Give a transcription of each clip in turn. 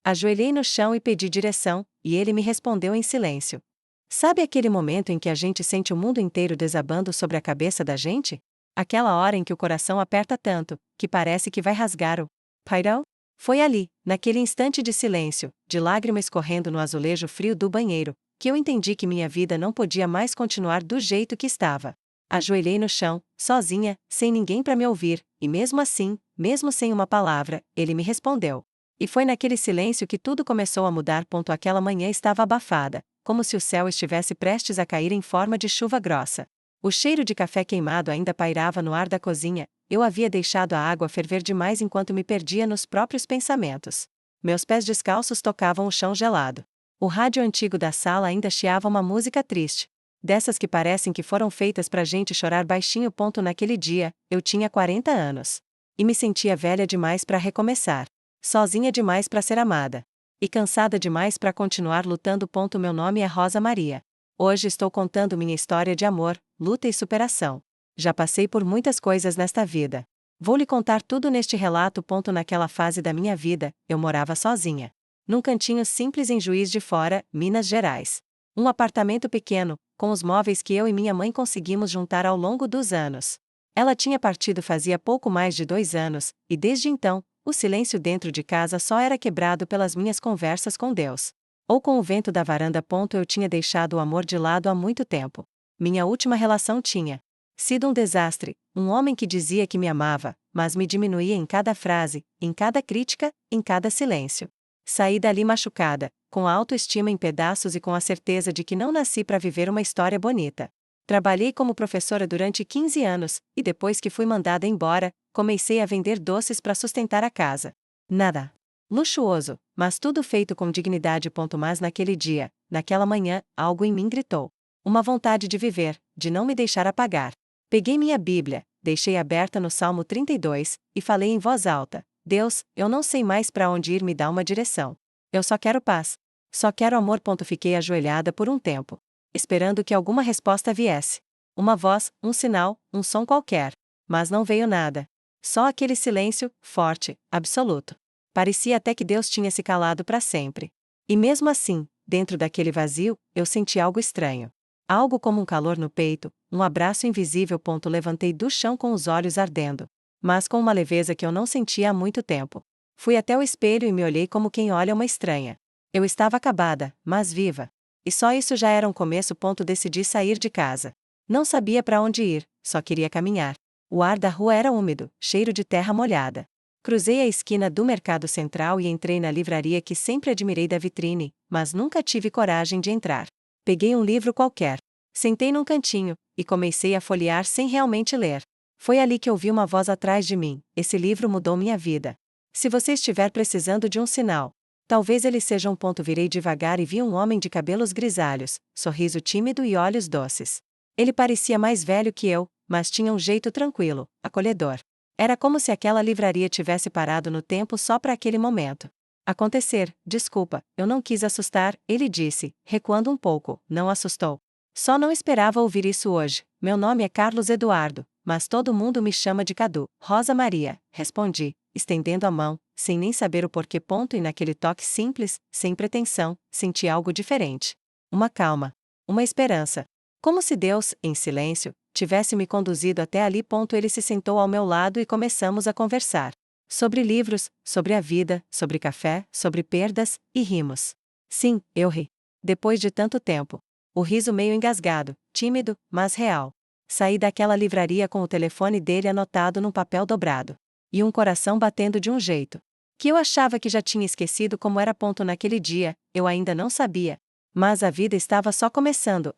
Ajoelhei no chão e pedi direção, e ele me respondeu em silêncio. Sabe aquele momento em que a gente sente o mundo inteiro desabando sobre a cabeça da gente? Aquela hora em que o coração aperta tanto, que parece que vai rasgar o peito? Foi ali, naquele instante de silêncio, de lágrima escorrendo no azulejo frio do banheiro, que eu entendi que minha vida não podia mais continuar do jeito que estava. Ajoelhei no chão, sozinha, sem ninguém para me ouvir, e mesmo assim, mesmo sem uma palavra, ele me respondeu. E foi naquele silêncio que tudo começou a mudar. Aquela manhã estava abafada, como se o céu estivesse prestes a cair em forma de chuva grossa. O cheiro de café queimado ainda pairava no ar da cozinha. Eu havia deixado a água ferver demais enquanto me perdia nos próprios pensamentos. Meus pés descalços tocavam o chão gelado. O rádio antigo da sala ainda chiava uma música triste. Dessas que parecem que foram feitas pra gente chorar baixinho. Naquele dia, eu tinha 40 anos. E me sentia velha demais para recomeçar. Sozinha demais para ser amada. E cansada demais para continuar lutando. Meu nome é Rosa Maria. Hoje estou contando minha história de amor, luta e superação. Já passei por muitas coisas nesta vida. Vou lhe contar tudo neste relato. Naquela fase da minha vida, eu morava sozinha. Num cantinho simples em Juiz de Fora, Minas Gerais. Um apartamento pequeno, com os móveis que eu e minha mãe conseguimos juntar ao longo dos anos. Ela tinha partido fazia pouco mais de 2 anos, e desde então, o silêncio dentro de casa só era quebrado pelas minhas conversas com Deus. Ou com o vento da varanda. Eu tinha deixado o amor de lado há muito tempo. Minha última relação tinha sido um desastre, um homem que dizia que me amava, mas me diminuía em cada frase, em cada crítica, em cada silêncio. Saí dali machucada, com a autoestima em pedaços e com a certeza de que não nasci para viver uma história bonita. Trabalhei como professora durante 15 anos, e depois que fui mandada embora, comecei a vender doces para sustentar a casa. Nada luxuoso, mas tudo feito com dignidade. Mas naquele dia, naquela manhã, algo em mim gritou. Uma vontade de viver, de não me deixar apagar. Peguei minha Bíblia, deixei aberta no Salmo 32, e falei em voz alta: Deus, eu não sei mais para onde ir, me dá uma direção. Eu só quero paz. Só quero amor. Fiquei ajoelhada por um tempo, esperando que alguma resposta viesse. Uma voz, um sinal, um som qualquer. Mas não veio nada. Só aquele silêncio, forte, absoluto. Parecia até que Deus tinha se calado para sempre. E mesmo assim, dentro daquele vazio, eu senti algo estranho. Algo como um calor no peito, um abraço invisível. Levantei do chão com os olhos ardendo. Mas com uma leveza que eu não sentia há muito tempo. Fui até o espelho e me olhei como quem olha uma estranha. Eu estava acabada, mas viva. E só isso já era um começo. Decidi sair de casa. Não sabia para onde ir, só queria caminhar. O ar da rua era úmido, cheiro de terra molhada. Cruzei a esquina do Mercado Central e entrei na livraria que sempre admirei da vitrine, mas nunca tive coragem de entrar. Peguei um livro qualquer. Sentei num cantinho, e comecei a folhear sem realmente ler. Foi ali que ouvi uma voz atrás de mim: esse livro mudou minha vida. Se você estiver precisando de um sinal, talvez ele seja um. Virei devagar e vi um homem de cabelos grisalhos, sorriso tímido e olhos doces. Ele parecia mais velho que eu, mas tinha um jeito tranquilo, acolhedor. Era como se aquela livraria tivesse parado no tempo só para aquele momento. Acontecer, desculpa, eu não quis assustar, ele disse, recuando um pouco. Não assustou. Só não esperava ouvir isso hoje. Meu nome é Carlos Eduardo, mas todo mundo me chama de Cadu. Rosa Maria, respondi, estendendo a mão, sem nem saber o porquê. E naquele toque simples, sem pretensão, senti algo diferente. Uma calma. Uma esperança. Como se Deus, em silêncio, tivesse me conduzido até ali. Ele se sentou ao meu lado e começamos a conversar. Sobre livros, sobre a vida, sobre café, sobre perdas, e rimos. Sim, eu ri. Depois de tanto tempo. O riso meio engasgado, tímido, mas real. Saí daquela livraria com o telefone dele anotado num papel dobrado. E um coração batendo de um jeito que eu achava que já tinha esquecido como era. Naquele dia, eu ainda não sabia. Mas a vida estava só começando.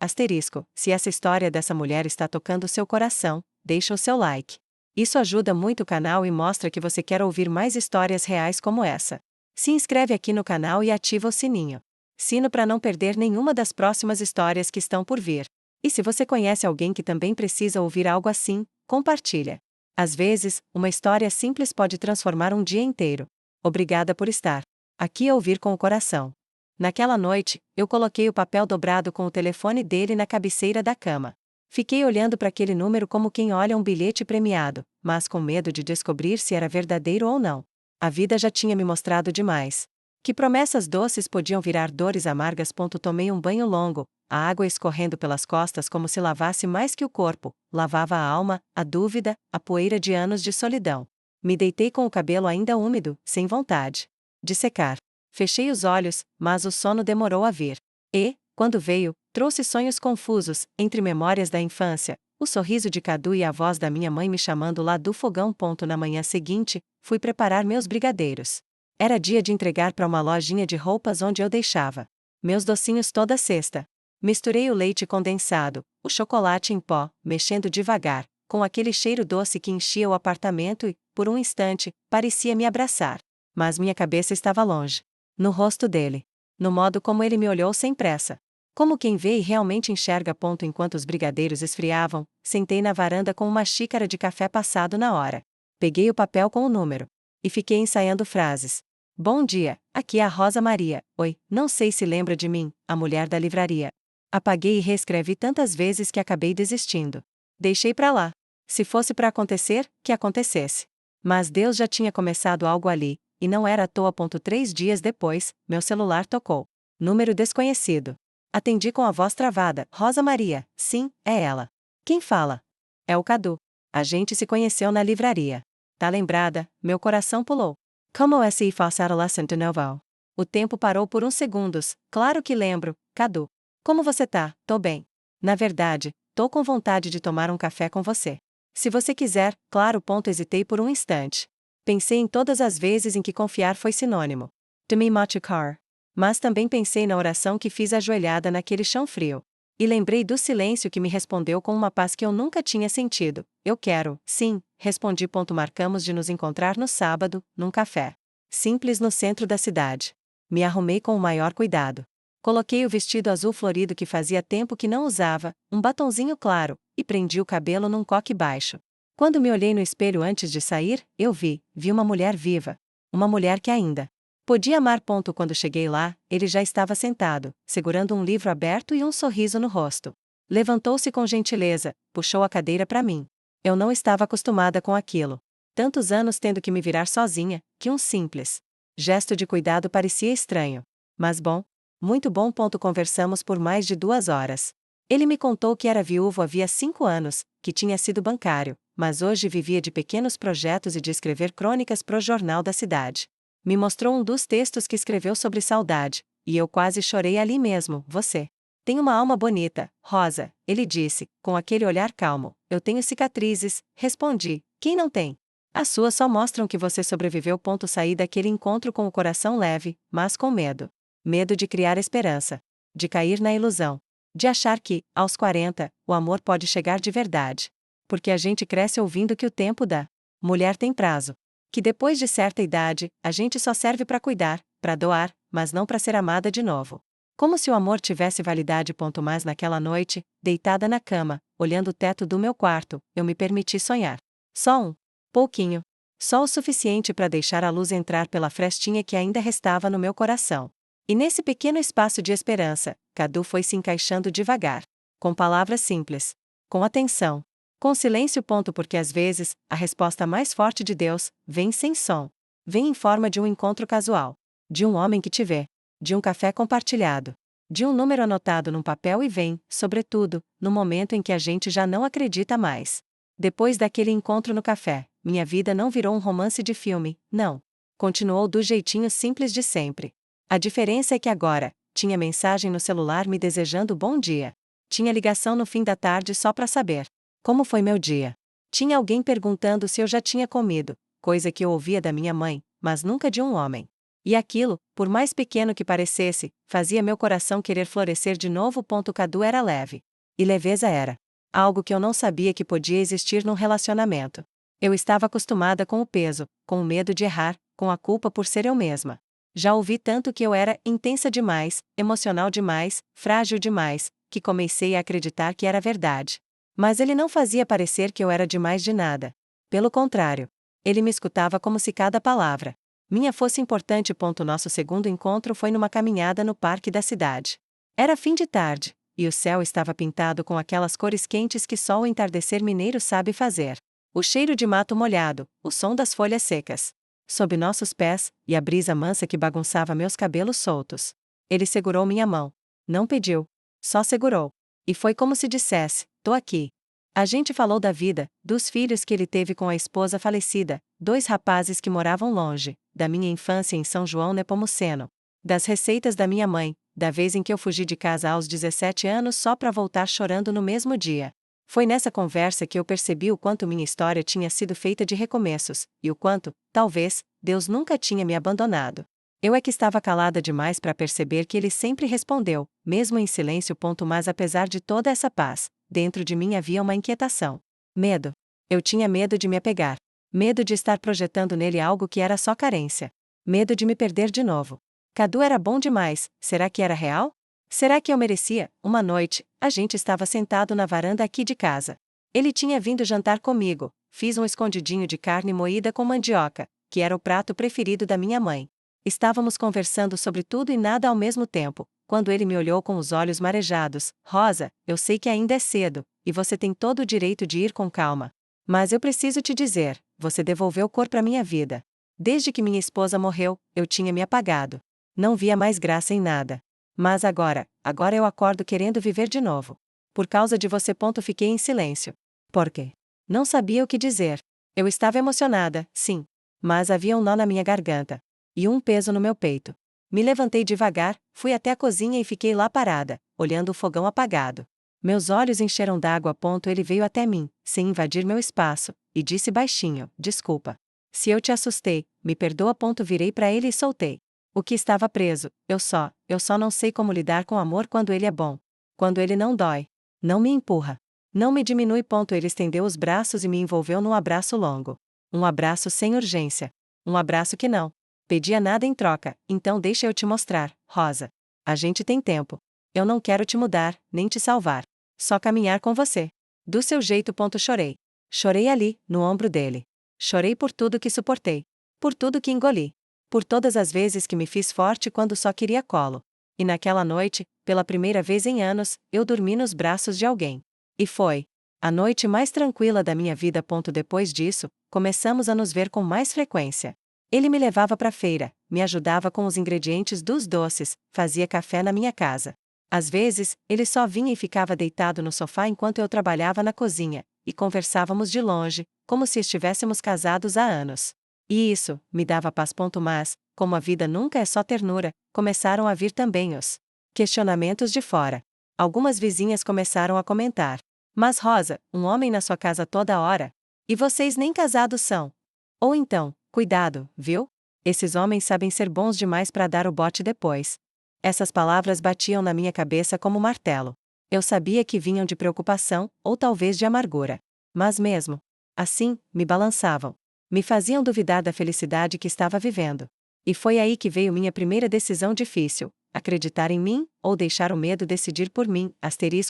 Se essa história dessa mulher está tocando seu coração, deixa o seu like. Isso ajuda muito o canal e mostra que você quer ouvir mais histórias reais como essa. Se inscreve aqui no canal e ativa o sininho. Sino para não perder nenhuma das próximas histórias que estão por vir. E se você conhece alguém que também precisa ouvir algo assim, compartilha. Às vezes, uma história simples pode transformar um dia inteiro. Obrigada por estar aqui a ouvir com o coração. Naquela noite, eu coloquei o papel dobrado com o telefone dele na cabeceira da cama. Fiquei olhando para aquele número como quem olha um bilhete premiado, mas com medo de descobrir se era verdadeiro ou não. A vida já tinha me mostrado demais. Que promessas doces podiam virar dores amargas. Tomei um banho longo, a água escorrendo pelas costas como se lavasse mais que o corpo, lavava a alma, a dúvida, a poeira de anos de solidão. Me deitei com o cabelo ainda úmido, sem vontade de secar. Fechei os olhos, mas o sono demorou a vir. E, quando veio, trouxe sonhos confusos, entre memórias da infância, o sorriso de Cadu e a voz da minha mãe me chamando lá do fogão. Na manhã seguinte, fui preparar meus brigadeiros. Era dia de entregar para uma lojinha de roupas onde eu deixava meus docinhos toda sexta. Misturei o leite condensado, o chocolate em pó, mexendo devagar, com aquele cheiro doce que enchia o apartamento e, por um instante, parecia me abraçar. Mas minha cabeça estava longe. No rosto dele. No modo como ele me olhou sem pressa. Como quem vê e realmente enxerga. Enquanto os brigadeiros esfriavam, sentei na varanda com uma xícara de café passado na hora. Peguei o papel com o número. E fiquei ensaiando frases. Bom dia, aqui é a Rosa Maria. Oi, não sei se lembra de mim, a mulher da livraria. Apaguei e reescrevi tantas vezes que acabei desistindo. Deixei pra lá. Se fosse pra acontecer, que acontecesse. Mas Deus já tinha começado algo ali, e não era à toa. 3 dias depois, meu celular tocou. Número desconhecido. Atendi com a voz travada. Rosa Maria, sim, é ela. Quem fala? É o Cadu. A gente se conheceu na livraria. Tá lembrada? Meu coração pulou. Como é se façar a lesson de novo? O tempo parou por uns segundos. Claro que lembro, Cadu. Como você tá? Tô bem. Na verdade, tô com vontade de tomar um café com você. Se você quiser, claro. Hesitei por um instante. Pensei em todas as vezes em que confiar foi sinônimo de me machucar. Mas também pensei na oração que fiz ajoelhada naquele chão frio. E lembrei do silêncio que me respondeu com uma paz que eu nunca tinha sentido. Eu quero, sim, respondi. Marcamos de nos encontrar no sábado, num café simples no centro da cidade. Me arrumei com o maior cuidado. Coloquei o vestido azul florido que fazia tempo que não usava, um batonzinho claro, e prendi o cabelo num coque baixo. Quando me olhei no espelho antes de sair, eu vi uma mulher viva. Uma mulher que ainda podia amar. Quando cheguei lá, ele já estava sentado, segurando um livro aberto e um sorriso no rosto. Levantou-se com gentileza, puxou a cadeira para mim. Eu não estava acostumada com aquilo. Tantos anos tendo que me virar sozinha, que um simples gesto de cuidado parecia estranho. Mas bom, muito bom. Conversamos por mais de 2 horas. Ele me contou que era viúvo havia 5 anos, que tinha sido bancário, mas hoje vivia de pequenos projetos e de escrever crônicas pro jornal da cidade. Me mostrou um dos textos que escreveu sobre saudade, e eu quase chorei ali mesmo. Você tem uma alma bonita, Rosa, ele disse, com aquele olhar calmo. Eu tenho cicatrizes, respondi. Quem não tem? As suas só mostram que você sobreviveu. Saí daquele encontro com o coração leve, mas com medo. Medo de criar esperança. De cair na ilusão. De achar que, aos 40, o amor pode chegar de verdade. Porque a gente cresce ouvindo que o tempo da mulher tem prazo. Que depois de certa idade, a gente só serve para cuidar, para doar, mas não para ser amada de novo. Como se o amor tivesse validade. Mas naquela noite, deitada na cama, olhando o teto do meu quarto, eu me permiti sonhar. Só um pouquinho. Só o suficiente para deixar a luz entrar pela frestinha que ainda restava no meu coração. E nesse pequeno espaço de esperança, Cadu foi se encaixando devagar. Com palavras simples. Com atenção. Com silêncio. Porque às vezes, a resposta mais forte de Deus vem sem som. Vem em forma de um encontro casual. De um homem que te vê. De um café compartilhado. De um número anotado num papel e vem, sobretudo, no momento em que a gente já não acredita mais. Depois daquele encontro no café, minha vida não virou um romance de filme, não. Continuou do jeitinho simples de sempre. A diferença é que agora, tinha mensagem no celular me desejando bom dia. Tinha ligação no fim da tarde só para saber como foi meu dia. Tinha alguém perguntando se eu já tinha comido, coisa que eu ouvia da minha mãe, mas nunca de um homem. E aquilo, por mais pequeno que parecesse, fazia meu coração querer florescer de novo. Cadu era leve. E leveza era algo que eu não sabia que podia existir num relacionamento. Eu estava acostumada com o peso, com o medo de errar, com a culpa por ser eu mesma. Já ouvi tanto que eu era intensa demais, emocional demais, frágil demais, que comecei a acreditar que era verdade. Mas ele não fazia parecer que eu era demais de nada. Pelo contrário. Ele me escutava como se cada palavra minha fosse importante. Nosso segundo encontro foi numa caminhada no parque da cidade. Era fim de tarde, e o céu estava pintado com aquelas cores quentes que só o entardecer mineiro sabe fazer. O cheiro de mato molhado, o som das folhas secas. sob nossos pés, e a brisa mansa que bagunçava meus cabelos soltos. Ele segurou minha mão. Não pediu. Só segurou. E foi como se dissesse: tô aqui. A gente falou da vida, dos filhos que ele teve com a esposa falecida, 2 rapazes que moravam longe, da minha infância em São João Nepomuceno, das receitas da minha mãe, da vez em que eu fugi de casa aos 17 anos só para voltar chorando no mesmo dia. Foi nessa conversa que eu percebi o quanto minha história tinha sido feita de recomeços, e o quanto, talvez, Deus nunca tinha me abandonado. Eu é que estava calada demais para perceber que ele sempre respondeu, mesmo em silêncio. Mas apesar de toda essa paz, dentro de mim havia uma inquietação. Medo. Eu tinha medo de me apegar. Medo de estar projetando nele algo que era só carência. Medo de me perder de novo. Cadu era bom demais, será que era real? Será que eu merecia? Uma noite, a gente estava sentado na varanda aqui de casa. Ele tinha vindo jantar comigo, fiz um escondidinho de carne moída com mandioca, que era o prato preferido da minha mãe. Estávamos conversando sobre tudo e nada ao mesmo tempo, quando ele me olhou com os olhos marejados. Rosa, eu sei que ainda é cedo, e você tem todo o direito de ir com calma. Mas eu preciso te dizer, você devolveu cor para minha vida. Desde que minha esposa morreu, eu tinha me apagado. Não via mais graça em nada. Mas agora eu acordo querendo viver de novo. Por causa de você. Fiquei em silêncio. Por quê? Não sabia o que dizer. Eu estava emocionada, sim. Mas havia um nó na minha garganta. E um peso no meu peito. Me levantei devagar, fui até a cozinha e fiquei lá parada, olhando o fogão apagado. Meus olhos encheram d'água. Ele veio até mim, sem invadir meu espaço, e disse baixinho: desculpa. Se eu te assustei, me perdoa. Virei para ele e soltei. O que estava preso, eu só não sei como lidar com amor quando ele é bom. Quando ele não dói. Não me empurra. Não me diminui. Ele estendeu os braços e me envolveu num abraço longo. Um abraço sem urgência. Um abraço que não pedia nada em troca. Então deixa eu te mostrar, Rosa. A gente tem tempo. Eu não quero te mudar, nem te salvar. Só caminhar com você. Do seu jeito. Chorei. Chorei ali, no ombro dele. Chorei por tudo que suportei. Por tudo que engoli. Por todas as vezes que me fiz forte quando só queria colo. E naquela noite, pela primeira vez em anos, eu dormi nos braços de alguém. E foi a noite mais tranquila da minha vida. Depois disso, começamos a nos ver com mais frequência. Ele me levava para a feira, me ajudava com os ingredientes dos doces, fazia café na minha casa. Às vezes, ele só vinha e ficava deitado no sofá enquanto eu trabalhava na cozinha, e conversávamos de longe, como se estivéssemos casados há anos. E isso me dava paz. Mas, como a vida nunca é só ternura, começaram a vir também os questionamentos de fora. Algumas vizinhas começaram a comentar: mas Rosa, um homem na sua casa toda hora? E vocês nem casados são. Ou então: cuidado, viu? Esses homens sabem ser bons demais para dar o bote depois. Essas palavras batiam na minha cabeça como martelo. Eu sabia que vinham de preocupação, ou talvez de amargura. Mas mesmo assim, me balançavam. Me faziam duvidar da felicidade que estava vivendo. E foi aí que veio minha primeira decisão difícil: acreditar em mim, ou deixar o medo decidir por mim.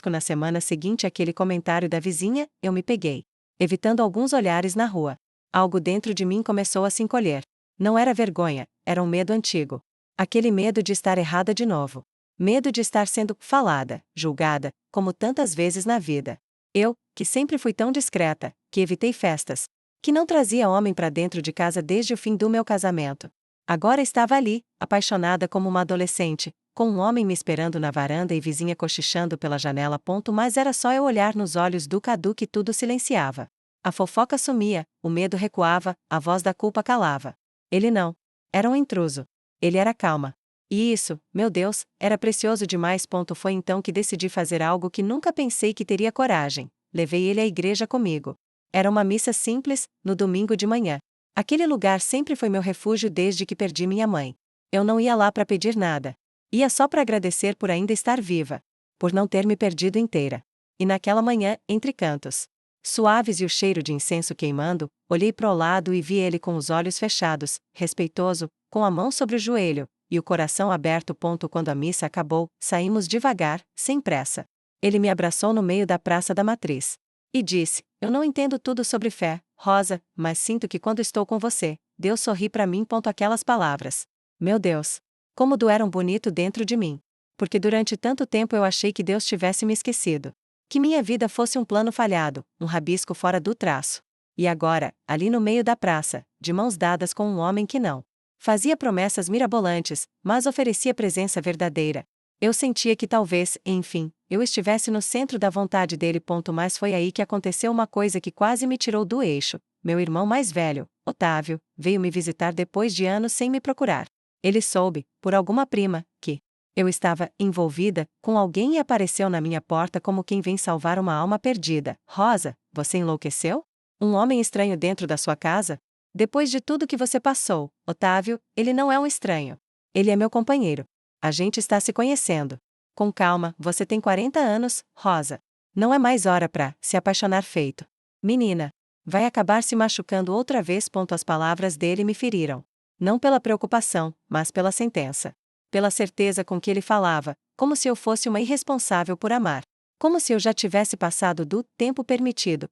Na semana seguinte àquele comentário da vizinha, eu me peguei evitando alguns olhares na rua. Algo dentro de mim começou a se encolher. Não era vergonha, era um medo antigo. Aquele medo de estar errada de novo. Medo de estar sendo falada, julgada, como tantas vezes na vida. Eu, que sempre fui tão discreta, que evitei festas, que não trazia homem para dentro de casa desde o fim do meu casamento. Agora estava ali, apaixonada como uma adolescente, com um homem me esperando na varanda e vizinha cochichando pela janela. Mas era só eu olhar nos olhos do Cadu que tudo silenciava. A fofoca sumia, o medo recuava, a voz da culpa calava. Ele não era um intruso. Ele era calma. E isso, meu Deus, era precioso demais. Foi então que decidi fazer algo que nunca pensei que teria coragem. Levei ele à igreja comigo. Era uma missa simples, no domingo de manhã. Aquele lugar sempre foi meu refúgio desde que perdi minha mãe. Eu não ia lá para pedir nada. Ia só para agradecer por ainda estar viva. Por não ter me perdido inteira. E naquela manhã, entre cantos suaves e o cheiro de incenso queimando, olhei para o lado e vi ele com os olhos fechados, respeitoso, com a mão sobre o joelho, e o coração aberto. Quando a missa acabou, saímos devagar, sem pressa. Ele me abraçou no meio da Praça da Matriz. E disse: eu não entendo tudo sobre fé, Rosa, mas sinto que quando estou com você, Deus sorri para mim. Aquelas palavras. Meu Deus! Como doeram bonito dentro de mim. Porque durante tanto tempo eu achei que Deus tivesse me esquecido. Que minha vida fosse um plano falhado, um rabisco fora do traço. E agora, ali no meio da praça, de mãos dadas com um homem que não fazia promessas mirabolantes, mas oferecia presença verdadeira. Eu sentia que talvez, enfim, eu estivesse no centro da vontade dele. Mas foi aí que aconteceu uma coisa que quase me tirou do eixo. Meu irmão mais velho, Otávio, veio me visitar depois de anos sem me procurar. Ele soube, por alguma prima, que eu estava envolvida com alguém e apareceu na minha porta como quem vem salvar uma alma perdida. Rosa, você enlouqueceu? Um homem estranho dentro da sua casa? Depois de tudo que você passou, Otávio, ele não é um estranho. Ele é meu companheiro. A gente está se conhecendo. Com calma, você tem 40 anos, Rosa. Não é mais hora pra se apaixonar feito. Menina, vai acabar se machucando outra vez. As palavras dele me feriram. Não pela preocupação, mas pela sentença. Pela certeza com que ele falava, como se eu fosse uma irresponsável por amar. Como se eu já tivesse passado do tempo permitido.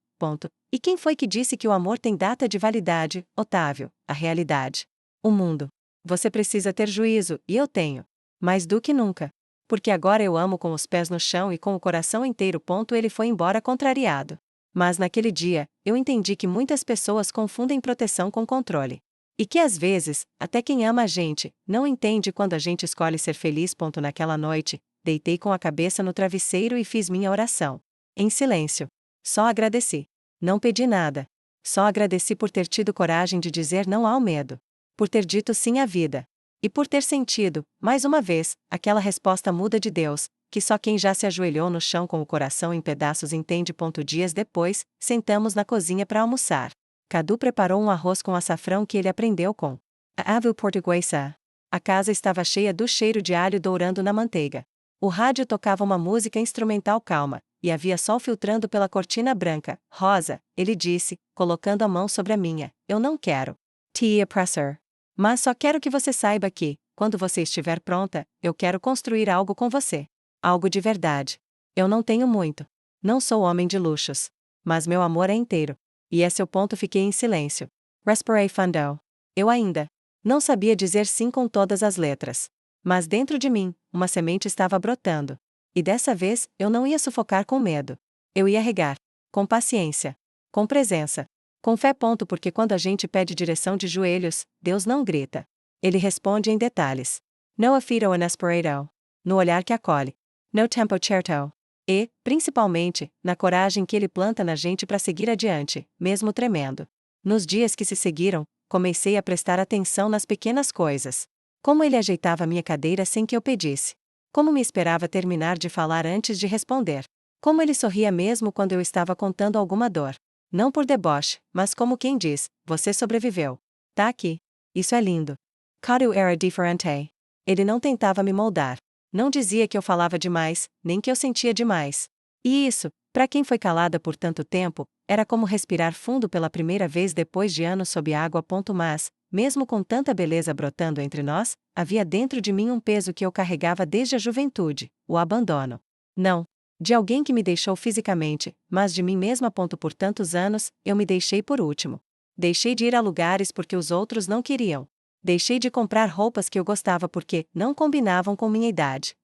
E quem foi que disse que o amor tem data de validade, Otávio? A realidade. O mundo. Você precisa ter juízo, e eu tenho. Mais do que nunca. Porque agora eu amo com os pés no chão e com o coração inteiro. Ele foi embora contrariado. Mas naquele dia, eu entendi que muitas pessoas confundem proteção com controle. E que às vezes, até quem ama a gente, não entende quando a gente escolhe ser feliz. Naquela noite, deitei com a cabeça no travesseiro e fiz minha oração. Em silêncio. Só agradeci. Não pedi nada. Só agradeci por ter tido coragem de dizer não ao medo. Por ter dito sim à vida. E por ter sentido, mais uma vez, aquela resposta muda de Deus, que só quem já se ajoelhou no chão com o coração em pedaços entende. Dias depois, sentamos na cozinha para almoçar. Cadu preparou um arroz com açafrão que ele aprendeu com a avó portuguesa. A casa estava cheia do cheiro de alho dourando na manteiga. O rádio tocava uma música instrumental calma, e havia sol filtrando pela cortina branca. Rosa, ele disse, colocando a mão sobre a minha, eu não quero te oppressor. Mas só quero que você saiba que, quando você estiver pronta, eu quero construir algo com você. Algo de verdade. Eu não tenho muito. Não sou homem de luxos. Mas meu amor é inteiro. E esse é o ponto. Fiquei em silêncio. Respirei fundo. Eu ainda não sabia dizer sim com todas as letras. Mas dentro de mim, uma semente estava brotando. E dessa vez, eu não ia sufocar com medo. Eu ia regar. Com paciência. Com presença. Com fé. Porque quando a gente pede direção de joelhos, Deus não grita. Ele responde em detalhes. No afeto inesperado. No olhar que acolhe. No tempo certo. E, principalmente, na coragem que ele planta na gente para seguir adiante, mesmo tremendo. Nos dias que se seguiram, comecei a prestar atenção nas pequenas coisas. Como ele ajeitava minha cadeira sem que eu pedisse. Como me esperava terminar de falar antes de responder. Como ele sorria mesmo quando eu estava contando alguma dor. Não por deboche, mas como quem diz, você sobreviveu. Tá aqui. Isso é lindo. Cadu era diferente. Ele não tentava me moldar. Não dizia que eu falava demais, nem que eu sentia demais. E isso, para quem foi calada por tanto tempo, era como respirar fundo pela primeira vez depois de anos sob água. Mas, mesmo com tanta beleza brotando entre nós, havia dentro de mim um peso que eu carregava desde a juventude, o abandono. Não de alguém que me deixou fisicamente, mas de mim mesma. Por tantos anos, eu me deixei por último. Deixei de ir a lugares porque os outros não queriam. Deixei de comprar roupas que eu gostava porque não combinavam com minha idade.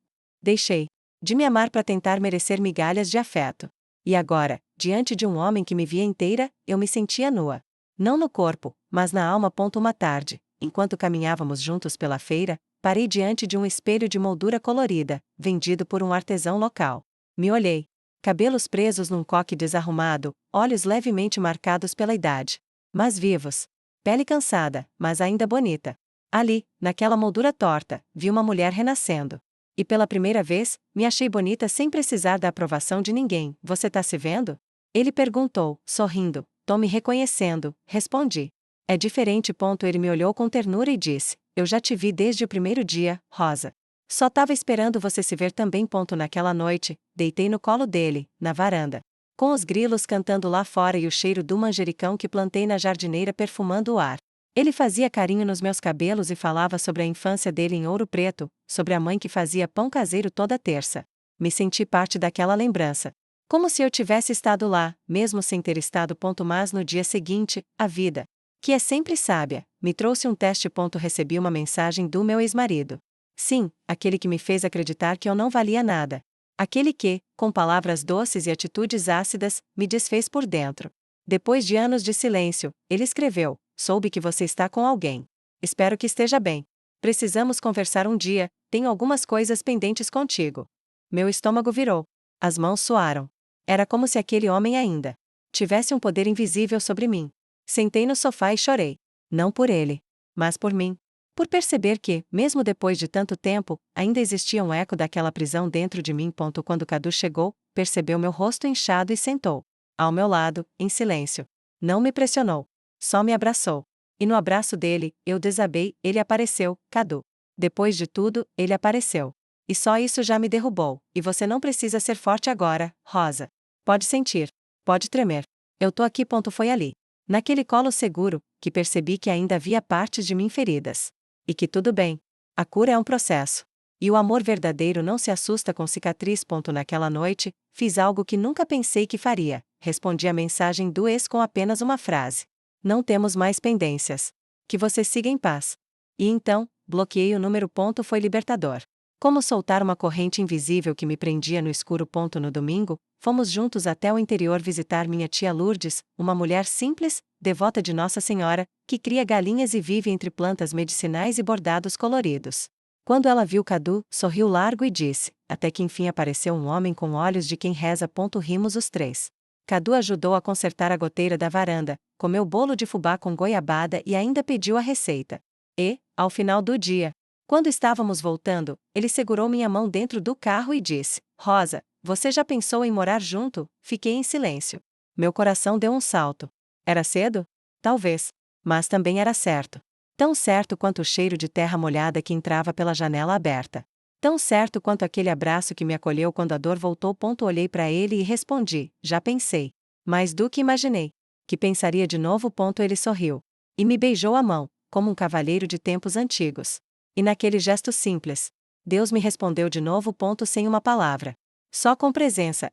Deixei de me amar para tentar merecer migalhas de afeto. E agora, diante de um homem que me via inteira, eu me sentia nua. Não no corpo, mas na alma. Uma tarde, enquanto caminhávamos juntos pela feira, parei diante de um espelho de moldura colorida, vendido por um artesão local. Me olhei. Cabelos presos num coque desarrumado, olhos levemente marcados pela idade. Mas vivos. Pele cansada, mas ainda bonita. Ali, naquela moldura torta, vi uma mulher renascendo. E pela primeira vez, me achei bonita sem precisar da aprovação de ninguém. Você tá se vendo? Ele perguntou, sorrindo. Tô me reconhecendo, respondi. É diferente. Ele me olhou com ternura e disse, eu já te vi desde o primeiro dia, Rosa. Só tava esperando você se ver também. Naquela noite, deitei no colo dele, na varanda. Com os grilos cantando lá fora e o cheiro do manjericão que plantei na jardineira perfumando o ar. Ele fazia carinho nos meus cabelos e falava sobre a infância dele em Ouro Preto, sobre a mãe que fazia pão caseiro toda terça. Me senti parte daquela lembrança. Como se eu tivesse estado lá, mesmo sem ter estado. Mas no dia seguinte, a vida, que é sempre sábia, me trouxe um teste. Recebi uma mensagem do meu ex-marido. Sim, aquele que me fez acreditar que eu não valia nada. Aquele que, com palavras doces e atitudes ácidas, me desfez por dentro. Depois de anos de silêncio, ele escreveu: soube que você está com alguém. Espero que esteja bem. Precisamos conversar um dia, tenho algumas coisas pendentes contigo. Meu estômago virou. As mãos suaram. Era como se aquele homem ainda tivesse um poder invisível sobre mim. Sentei no sofá e chorei. Não por ele, mas por mim. Por perceber que, mesmo depois de tanto tempo, ainda existia um eco daquela prisão dentro de mim. Quando Cadu chegou, percebeu meu rosto inchado e sentou ao meu lado, em silêncio. Não me pressionou. Só me abraçou. E no abraço dele, eu desabei. Ele apareceu, Cadu. Depois de tudo, ele apareceu. E só isso já me derrubou. E você não precisa ser forte agora, Rosa. Pode sentir. Pode tremer. Eu tô aqui. Foi ali. Naquele colo seguro, que percebi que ainda havia partes de mim feridas. E que tudo bem. A cura é um processo. E o amor verdadeiro não se assusta com cicatriz. Naquela noite, fiz algo que nunca pensei que faria. Respondi a mensagem do ex com apenas uma frase. Não temos mais pendências. Que você siga em paz. E então, bloqueei o número. Foi libertador. Como soltar uma corrente invisível que me prendia no escuro. No domingo, fomos juntos até o interior visitar minha tia Lourdes, uma mulher simples, devota de Nossa Senhora, que cria galinhas e vive entre plantas medicinais e bordados coloridos. Quando ela viu Cadu, sorriu largo e disse, até que enfim apareceu um homem com olhos de quem reza. Rimos os três. Cadu ajudou a consertar a goteira da varanda, comeu bolo de fubá com goiabada e ainda pediu a receita. E, ao final do dia, quando estávamos voltando, ele segurou minha mão dentro do carro e disse, Rosa, você já pensou em morar junto? Fiquei em silêncio. Meu coração deu um salto. Era cedo? Talvez. Mas também era certo. Tão certo quanto o cheiro de terra molhada que entrava pela janela aberta. Tão certo quanto aquele abraço que me acolheu quando a dor voltou. Olhei para ele e respondi, já pensei. Mais do que imaginei. Que pensaria de novo. Ele sorriu. E me beijou a mão, como um cavalheiro de tempos antigos. E naquele gesto simples, Deus me respondeu de novo. Sem uma palavra. Só com presença.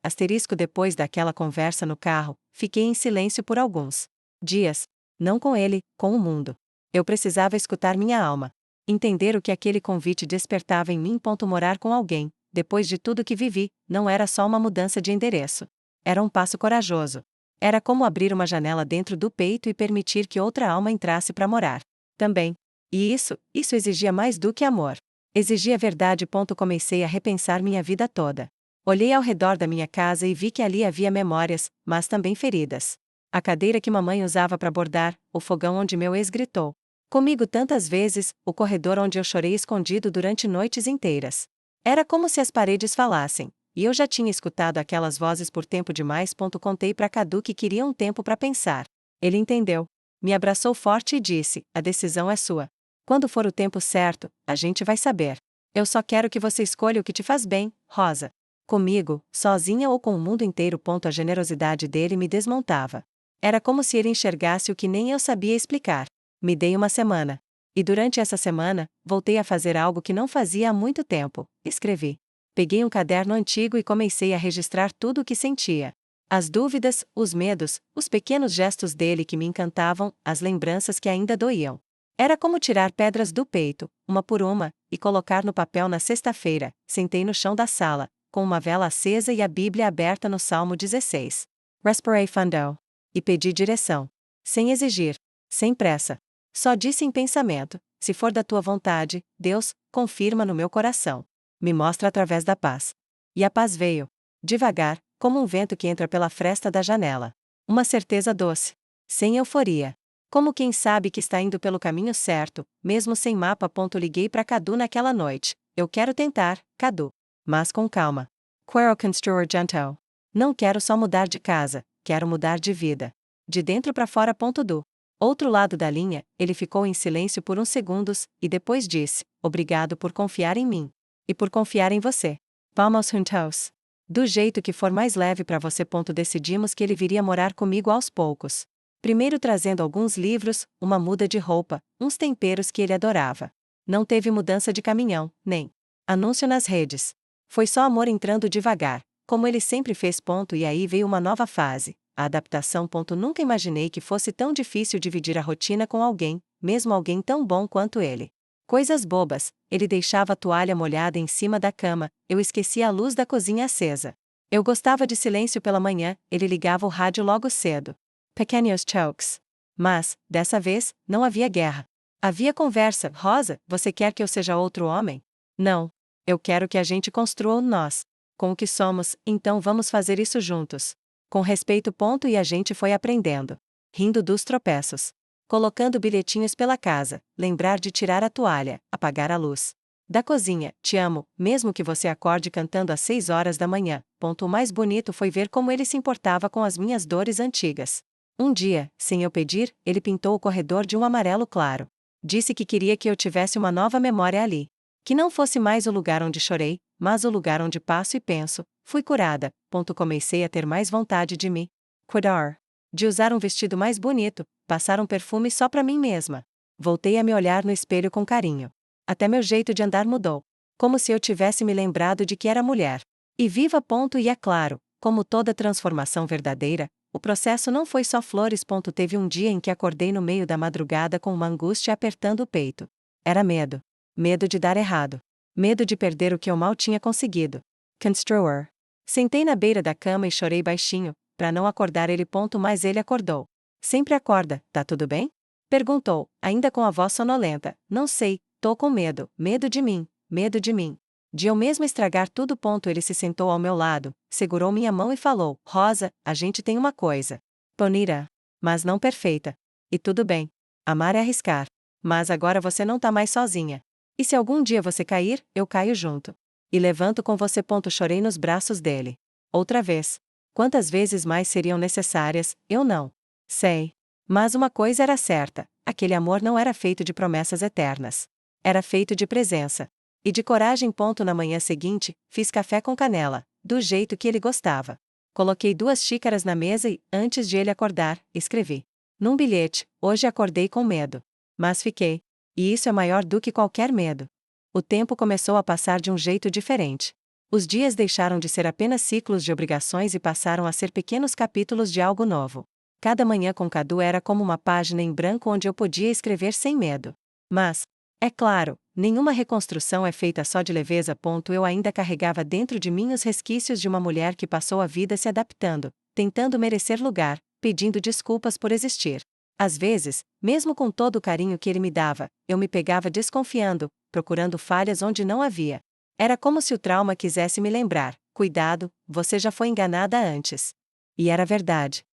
Depois daquela conversa no carro, fiquei em silêncio por alguns dias. Não com ele, com o mundo. Eu precisava escutar minha alma. Entender o que aquele convite despertava em mim. Morar com alguém, depois de tudo que vivi, não era só uma mudança de endereço. Era um passo corajoso. Era como abrir uma janela dentro do peito e permitir que outra alma entrasse para morar. Também. E isso exigia mais do que amor. Exigia verdade. Comecei a repensar minha vida toda. Olhei ao redor da minha casa e vi que ali havia memórias, mas também feridas. A cadeira que mamãe usava para bordar, o fogão onde meu ex gritou comigo tantas vezes, o corredor onde eu chorei escondido durante noites inteiras. Era como se as paredes falassem, e eu já tinha escutado aquelas vozes por tempo demais. Contei para Cadu que queria um tempo para pensar. Ele entendeu. Me abraçou forte e disse, a decisão é sua. Quando for o tempo certo, a gente vai saber. Eu só quero que você escolha o que te faz bem, Rosa. Comigo, sozinha ou com o mundo inteiro. A generosidade dele me desmontava. Era como se ele enxergasse o que nem eu sabia explicar. Me dei uma semana. E durante essa semana, voltei a fazer algo que não fazia há muito tempo. Escrevi. Peguei um caderno antigo e comecei a registrar tudo o que sentia. As dúvidas, os medos, os pequenos gestos dele que me encantavam, as lembranças que ainda doíam. Era como tirar pedras do peito, uma por uma, e colocar no papel. Na sexta-feira, sentei no chão da sala, com uma vela acesa e a Bíblia aberta no Salmo 16. Respirei fundo. E pedi direção. Sem exigir. Sem pressa. Só disse em pensamento, se for da tua vontade, Deus, confirma no meu coração. Me mostra através da paz. E a paz veio. Devagar, como um vento que entra pela fresta da janela. Uma certeza doce. Sem euforia. Como quem sabe que está indo pelo caminho certo, mesmo sem mapa. Liguei para Cadu naquela noite. Eu quero tentar, Cadu. Mas com calma. Quero construir junto. Não quero só mudar de casa, quero mudar de vida. De dentro para fora. Do outro lado da linha, ele ficou em silêncio por uns segundos, e depois disse, obrigado por confiar em mim. E por confiar em você. Vamos juntos. Do jeito que for mais leve para você. Decidimos que ele viria morar comigo aos poucos. Primeiro trazendo alguns livros, uma muda de roupa, uns temperos que ele adorava. Não teve mudança de caminhão, nem anúncio nas redes. Foi só amor entrando devagar, como ele sempre fez. E aí veio uma nova fase, a adaptação. Nunca imaginei que fosse tão difícil dividir a rotina com alguém, mesmo alguém tão bom quanto ele. Coisas bobas, ele deixava a toalha molhada em cima da cama, eu esquecia a luz da cozinha acesa. Eu gostava de silêncio pela manhã, ele ligava o rádio logo cedo. Pequenos chokes. Mas, dessa vez, não havia guerra. Havia conversa. Rosa, você quer que eu seja outro homem? Não. Eu quero que a gente construa o nós. Com o que somos, então vamos fazer isso juntos. Com respeito. E a gente foi aprendendo. Rindo dos tropeços. Colocando bilhetinhos pela casa, lembrar de tirar a toalha, apagar a luz. Da cozinha, te amo, mesmo que você acorde cantando às 6 horas da manhã. O mais bonito foi ver como ele se importava com as minhas dores antigas. Um dia, sem eu pedir, ele pintou o corredor de um amarelo claro. Disse que queria que eu tivesse uma nova memória ali. Que não fosse mais o lugar onde chorei, mas o lugar onde passo e penso, fui curada. Comecei a ter mais vontade de me cuidar. De usar um vestido mais bonito, passar um perfume só pra mim mesma. Voltei a me olhar no espelho com carinho. Até meu jeito de andar mudou. Como se eu tivesse me lembrado de que era mulher. E viva. E é claro, como toda transformação verdadeira, o processo não foi só flores. Teve um dia em que acordei no meio da madrugada com uma angústia apertando o peito. Era medo. Medo de dar errado. Medo de perder o que eu mal tinha conseguido. Construer. Sentei na beira da cama e chorei baixinho, para não acordar ele. Mas ele acordou. Sempre acorda, tá tudo bem? Perguntou, ainda com a voz sonolenta. Não sei, tô com medo, medo de mim, medo de mim. De eu mesmo estragar tudo. Ele se sentou ao meu lado, segurou minha mão e falou: Rosa, a gente tem uma coisa. Bonita. Mas não perfeita. E tudo bem. Amar é arriscar. Mas agora você não tá mais sozinha. E se algum dia você cair, eu caio junto. E levanto com você. Chorei nos braços dele. Outra vez. Quantas vezes mais seriam necessárias, eu não sei. Mas uma coisa era certa: aquele amor não era feito de promessas eternas. Era feito de presença. E de coragem. Na manhã seguinte, fiz café com canela, do jeito que ele gostava. Coloquei 2 xícaras na mesa e, antes de ele acordar, escrevi num bilhete: hoje acordei com medo. Mas fiquei. E isso é maior do que qualquer medo. O tempo começou a passar de um jeito diferente. Os dias deixaram de ser apenas ciclos de obrigações e passaram a ser pequenos capítulos de algo novo. Cada manhã com Cadu era como uma página em branco onde eu podia escrever sem medo. Mas, é claro, nenhuma reconstrução é feita só de leveza. Eu ainda carregava dentro de mim os resquícios de uma mulher que passou a vida se adaptando, tentando merecer lugar, pedindo desculpas por existir. Às vezes, mesmo com todo o carinho que ele me dava, eu me pegava desconfiando, procurando falhas onde não havia. Era como se o trauma quisesse me lembrar: cuidado, você já foi enganada antes. E era verdade.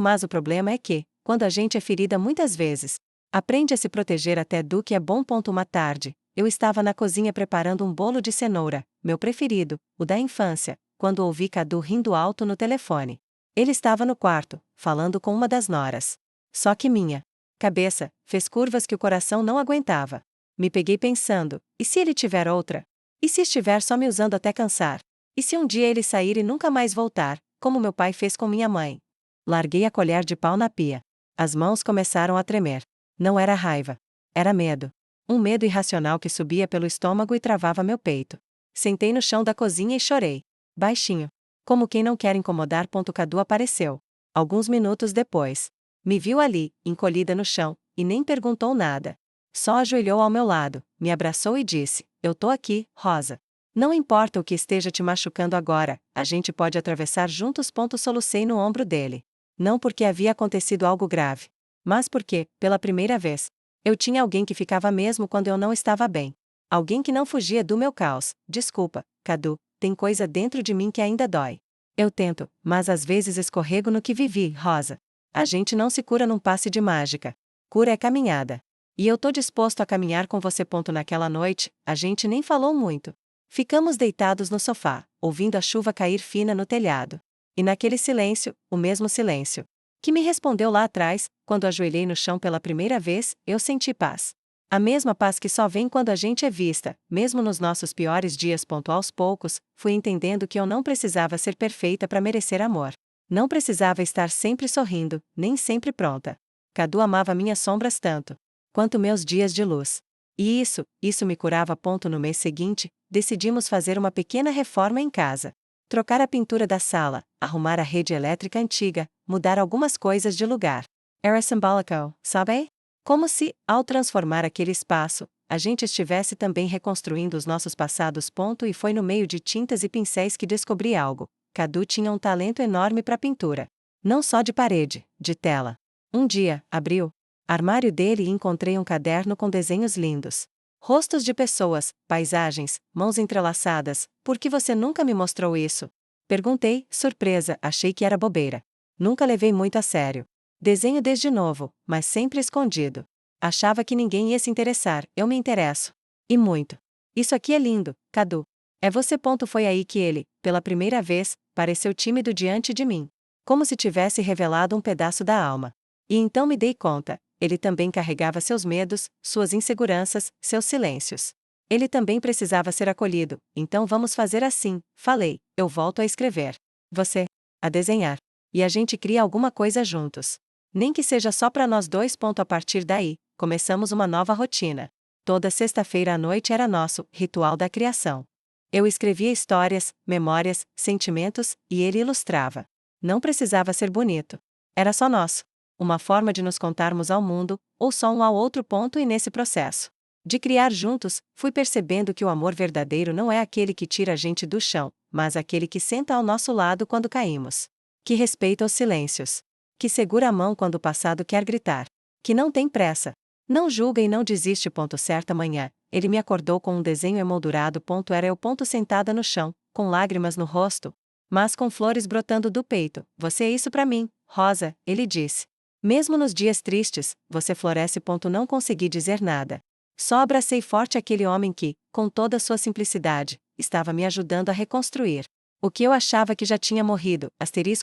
Mas o problema é que, quando a gente é ferida muitas vezes, aprende a se proteger até do que é bom. Uma tarde, eu estava na cozinha preparando um bolo de cenoura, meu preferido, o da infância, quando ouvi Cadu rindo alto no telefone. Ele estava no quarto, falando com uma das noras. Só que minha cabeça fez curvas que o coração não aguentava. Me peguei pensando: e se ele tiver outra? E se estiver só me usando até cansar? E se um dia ele sair e nunca mais voltar, como meu pai fez com minha mãe? Larguei a colher de pau na pia. As mãos começaram a tremer. Não era raiva. Era medo. Um medo irracional que subia pelo estômago e travava meu peito. Sentei no chão da cozinha e chorei. Baixinho. Como quem não quer incomodar. Cadu apareceu. Alguns minutos depois. Me viu ali, encolhida no chão, e nem perguntou nada. Só ajoelhou ao meu lado, me abraçou e disse: eu tô aqui, Rosa. Não importa o que esteja te machucando agora, a gente pode atravessar juntos. Solucei no ombro dele. Não porque havia acontecido algo grave, mas porque, pela primeira vez, eu tinha alguém que ficava mesmo quando eu não estava bem. Alguém que não fugia do meu caos. Desculpa, Cadu, tem coisa dentro de mim que ainda dói. Eu tento, mas às vezes escorrego no que vivi, Rosa. A gente não se cura num passe de mágica. Cura é caminhada. E eu tô disposto a caminhar com você. Naquela noite, a gente nem falou muito. Ficamos deitados no sofá, ouvindo a chuva cair fina no telhado. E naquele silêncio, o mesmo silêncio que me respondeu lá atrás, quando ajoelhei no chão pela primeira vez, eu senti paz. A mesma paz que só vem quando a gente é vista, mesmo nos nossos piores dias. Aos poucos, fui entendendo que eu não precisava ser perfeita para merecer amor. Não precisava estar sempre sorrindo, nem sempre pronta. Cadu amava minhas sombras tanto quanto meus dias de luz. E isso me curava. No mês seguinte, decidimos fazer uma pequena reforma em casa. Trocar a pintura da sala, arrumar a rede elétrica antiga, mudar algumas coisas de lugar. Era simbólico, sabe? Como se, ao transformar aquele espaço, a gente estivesse também reconstruindo os nossos passados. E foi no meio de tintas e pincéis que descobri algo: Cadu tinha um talento enorme para pintura. Não só de parede, de tela. Um dia, abri o armário dele e encontrei um caderno com desenhos lindos. Rostos de pessoas, paisagens, mãos entrelaçadas. Por que você nunca me mostrou isso? Perguntei, surpresa, achei que era bobeira. Nunca levei muito a sério. Desenho desde novo, mas sempre escondido. Achava que ninguém ia se interessar, eu me interesso. E muito. Isso aqui é lindo, Cadu. É você. Foi aí que ele, pela primeira vez, pareceu tímido diante de mim. Como se tivesse revelado um pedaço da alma. E então me dei conta, ele também carregava seus medos, suas inseguranças, seus silêncios. Ele também precisava ser acolhido, então vamos fazer assim, falei, eu volto a escrever. Você, a desenhar. E a gente cria alguma coisa juntos. Nem que seja só para nós dois. A partir daí, começamos uma nova rotina. Toda sexta-feira à noite era nosso ritual da criação. Eu escrevia histórias, memórias, sentimentos, e ele ilustrava. Não precisava ser bonito. Era só nosso. Uma forma de nos contarmos ao mundo, ou só um ao outro. E nesse processo de criar juntos, fui percebendo que o amor verdadeiro não é aquele que tira a gente do chão, mas aquele que senta ao nosso lado quando caímos. Que respeita os silêncios. Que segura a mão quando o passado quer gritar. Que não tem pressa. Não julga e não desiste. Certa manhã, ele me acordou com um desenho emoldurado. Era eu. Sentada no chão, com lágrimas no rosto, mas com flores brotando do peito. Você é isso pra mim, Rosa, ele disse. Mesmo nos dias tristes, você floresce. Não consegui dizer nada. Só abracei forte aquele homem que, com toda sua simplicidade, estava me ajudando a reconstruir. O que eu achava que já tinha morrido.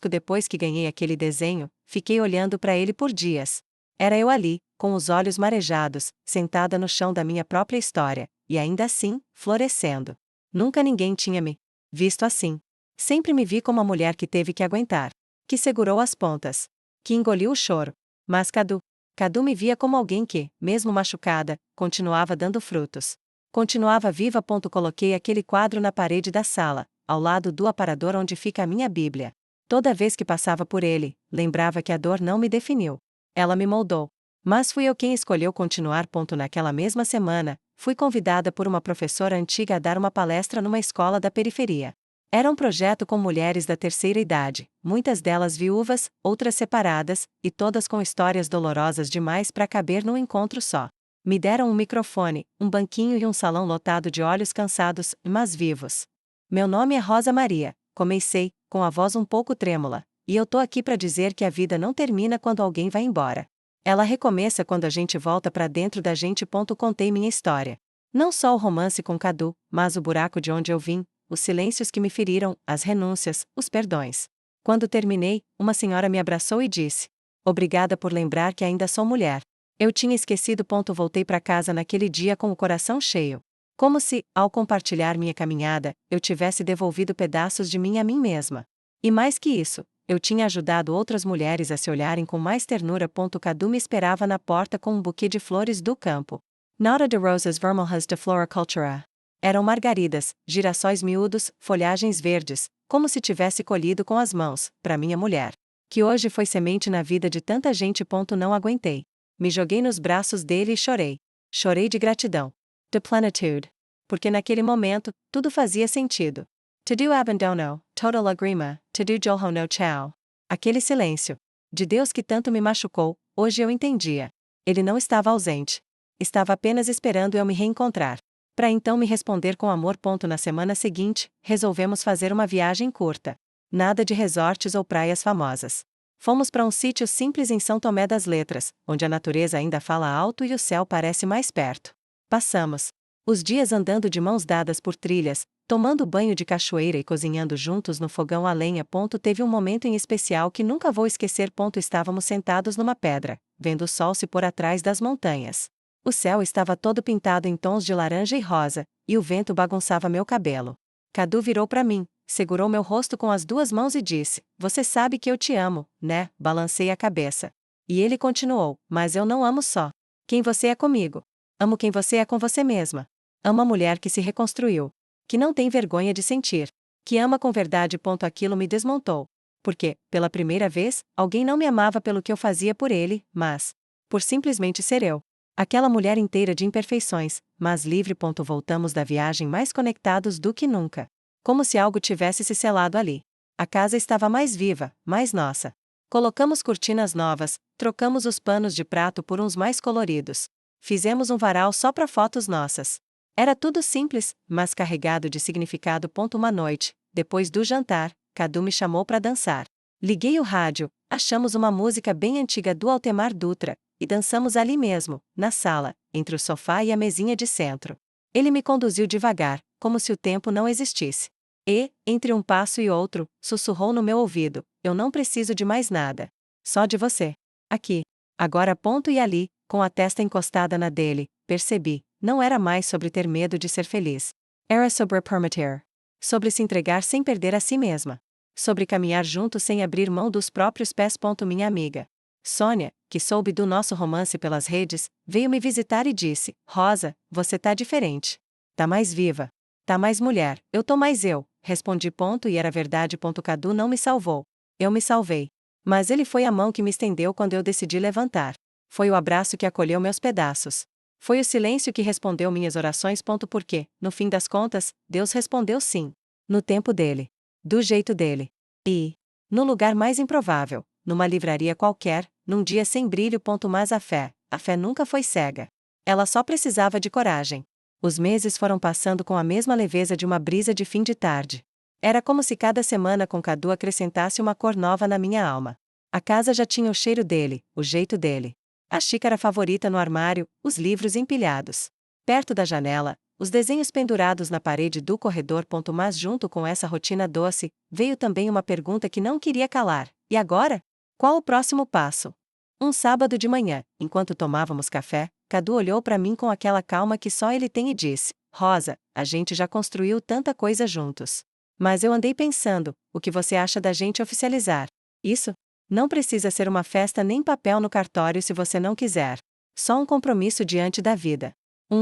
Depois que ganhei aquele desenho, fiquei olhando para ele por dias. Era eu ali, com os olhos marejados, sentada no chão da minha própria história, e ainda assim, florescendo. Nunca ninguém tinha me visto assim. Sempre me vi como a mulher que teve que aguentar. Que segurou as pontas. Que engoliu o choro. Mas Cadu me via como alguém que, mesmo machucada, continuava dando frutos. Continuava viva. Coloquei aquele quadro na parede da sala, ao lado do aparador onde fica a minha Bíblia. Toda vez que passava por ele, lembrava que a dor não me definiu. Ela me moldou. Mas fui eu quem escolheu continuar. Naquela mesma semana, fui convidada por uma professora antiga a dar uma palestra numa escola da periferia. Era um projeto com mulheres da terceira idade, muitas delas viúvas, outras separadas, e todas com histórias dolorosas demais para caber num encontro só. Me deram um microfone, um banquinho e um salão lotado de olhos cansados, mas vivos. Meu nome é Rosa Maria, comecei, com a voz um pouco trêmula, e eu tô aqui para dizer que a vida não termina quando alguém vai embora. Ela recomeça quando a gente volta para dentro da gente. Contei minha história. Não só o romance com Cadu, mas o buraco de onde eu vim, os silêncios que me feriram, as renúncias, os perdões. Quando terminei, uma senhora me abraçou e disse: obrigada por lembrar que ainda sou mulher. Eu tinha esquecido. Voltei para casa naquele dia com o coração cheio. Como se, ao compartilhar minha caminhada, eu tivesse devolvido pedaços de mim a mim mesma. E mais que isso, eu tinha ajudado outras mulheres a se olharem com mais ternura. Cadu me esperava na porta com um buquê de flores do campo. Nota de rosas vermelhas de floricultura. Eram margaridas, girassóis miúdos, folhagens verdes, como se tivesse colhido com as mãos, para minha mulher. Que hoje foi semente na vida de tanta gente. Não aguentei. Me joguei nos braços dele e chorei. Chorei de gratidão. De plenitude. Porque naquele momento, tudo fazia sentido. To do abandono, total lagrima, to do jolho no chao. Aquele silêncio. De Deus que tanto me machucou, hoje eu entendia. Ele não estava ausente. Estava apenas esperando eu me reencontrar. Para então me responder com amor. Na semana seguinte, resolvemos fazer uma viagem curta. Nada de resorts ou praias famosas. Fomos para um sítio simples em São Tomé das Letras, onde a natureza ainda fala alto e o céu parece mais perto. Passamos os dias andando de mãos dadas por trilhas, tomando banho de cachoeira e cozinhando juntos no fogão a lenha. Teve um momento em especial que nunca vou esquecer. Estávamos sentados numa pedra, vendo o sol se pôr atrás das montanhas. O céu estava todo pintado em tons de laranja e rosa, e o vento bagunçava meu cabelo. Cadu virou para mim, segurou meu rosto com as duas mãos e disse: você sabe que eu te amo, né? Balancei a cabeça. E ele continuou: mas eu não amo só quem você é comigo. Amo quem você é com você mesma. Amo a mulher que se reconstruiu. Que não tem vergonha de sentir. Que ama com verdade. Aquilo me desmontou. Porque, pela primeira vez, alguém não me amava pelo que eu fazia por ele, mas por simplesmente ser eu. Aquela mulher inteira de imperfeições, mas livre. Voltamos da viagem mais conectados do que nunca. Como se algo tivesse se selado ali. A casa estava mais viva, mais nossa. Colocamos cortinas novas, trocamos os panos de prato por uns mais coloridos. Fizemos um varal só para fotos nossas. Era tudo simples, mas carregado de significado. Uma noite, depois do jantar, Cadu me chamou para dançar. Liguei o rádio, achamos uma música bem antiga do Altemar Dutra, e dançamos ali mesmo, na sala, entre o sofá e a mesinha de centro. Ele me conduziu devagar, como se o tempo não existisse. E, entre um passo e outro, sussurrou no meu ouvido: eu não preciso de mais nada. Só de você. Aqui. Agora. E ali, com a testa encostada na dele, percebi, não era mais sobre ter medo de ser feliz. Era sobre permitir. Sobre se entregar sem perder a si mesma. Sobre caminhar junto sem abrir mão dos próprios pés. Minha amiga Sônia, que soube do nosso romance pelas redes, veio me visitar e disse: Rosa, você tá diferente. Tá mais viva. Tá mais mulher. Eu tô mais eu. Respondi. E era verdade. Cadu não me salvou. Eu me salvei. Mas ele foi a mão que me estendeu quando eu decidi levantar. Foi o abraço que acolheu meus pedaços. Foi o silêncio que respondeu minhas orações. Porque, no fim das contas, Deus respondeu sim. No tempo dele. Do jeito dele. E, no lugar mais improvável, numa livraria qualquer, num dia sem brilho. Mas a fé nunca foi cega. Ela só precisava de coragem. Os meses foram passando com a mesma leveza de uma brisa de fim de tarde. Era como se cada semana com Cadu acrescentasse uma cor nova na minha alma. A casa já tinha o cheiro dele, o jeito dele. A xícara favorita no armário, os livros empilhados. Perto da janela, os desenhos pendurados na parede do corredor. Mas junto com essa rotina doce, veio também uma pergunta que não queria calar: e agora? Qual o próximo passo? Um sábado de manhã, enquanto tomávamos café, Cadu olhou para mim com aquela calma que só ele tem e disse: Rosa, a gente já construiu tanta coisa juntos. Mas eu andei pensando, o que você acha da gente oficializar isso? Não precisa ser uma festa nem papel no cartório se você não quiser. Só um compromisso diante da vida.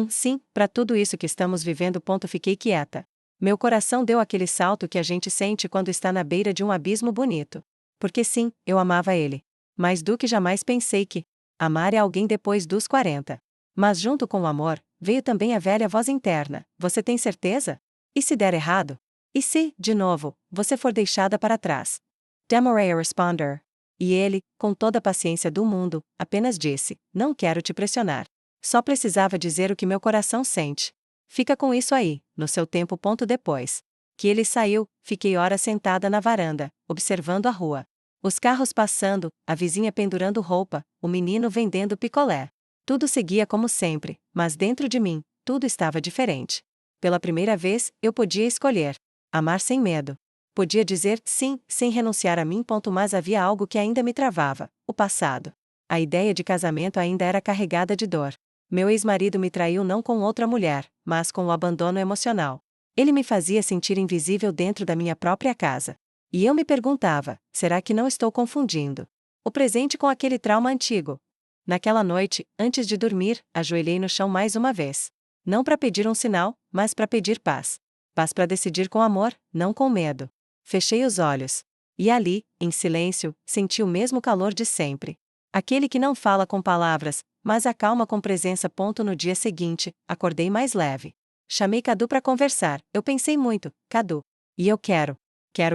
Sim, para tudo isso que estamos vivendo. Fiquei quieta. Meu coração deu aquele salto que a gente sente quando está na beira de um abismo bonito. Porque sim, eu amava ele. Mais do que jamais pensei que amar é alguém depois dos 40. Mas junto com o amor, veio também a velha voz interna: você tem certeza? E se der errado? E se, de novo, você for deixada para trás? Demorei a responder. E ele, com toda a paciência do mundo, apenas disse: não quero te pressionar. Só precisava dizer o que meu coração sente. Fica com isso aí, no seu tempo. Depois que ele saiu, fiquei horas sentada na varanda, observando a rua. Os carros passando, a vizinha pendurando roupa, o menino vendendo picolé. Tudo seguia como sempre, mas dentro de mim, tudo estava diferente. Pela primeira vez, eu podia escolher. Amar sem medo. Podia dizer sim, sem renunciar a mim. Mas havia algo que ainda me travava: o passado. A ideia de casamento ainda era carregada de dor. Meu ex-marido me traiu não com outra mulher, mas com o abandono emocional. Ele me fazia sentir invisível dentro da minha própria casa. E eu me perguntava: será que não estou confundindo o presente com aquele trauma antigo? Naquela noite, antes de dormir, ajoelhei no chão mais uma vez. Não para pedir um sinal, mas para pedir paz. Paz para decidir com amor, não com medo. Fechei os olhos. E ali, em silêncio, senti o mesmo calor de sempre. Aquele que não fala com palavras, mas acalma com presença. No dia seguinte, acordei mais leve. Chamei Cadu para conversar. Eu pensei muito: Cadu. E eu quero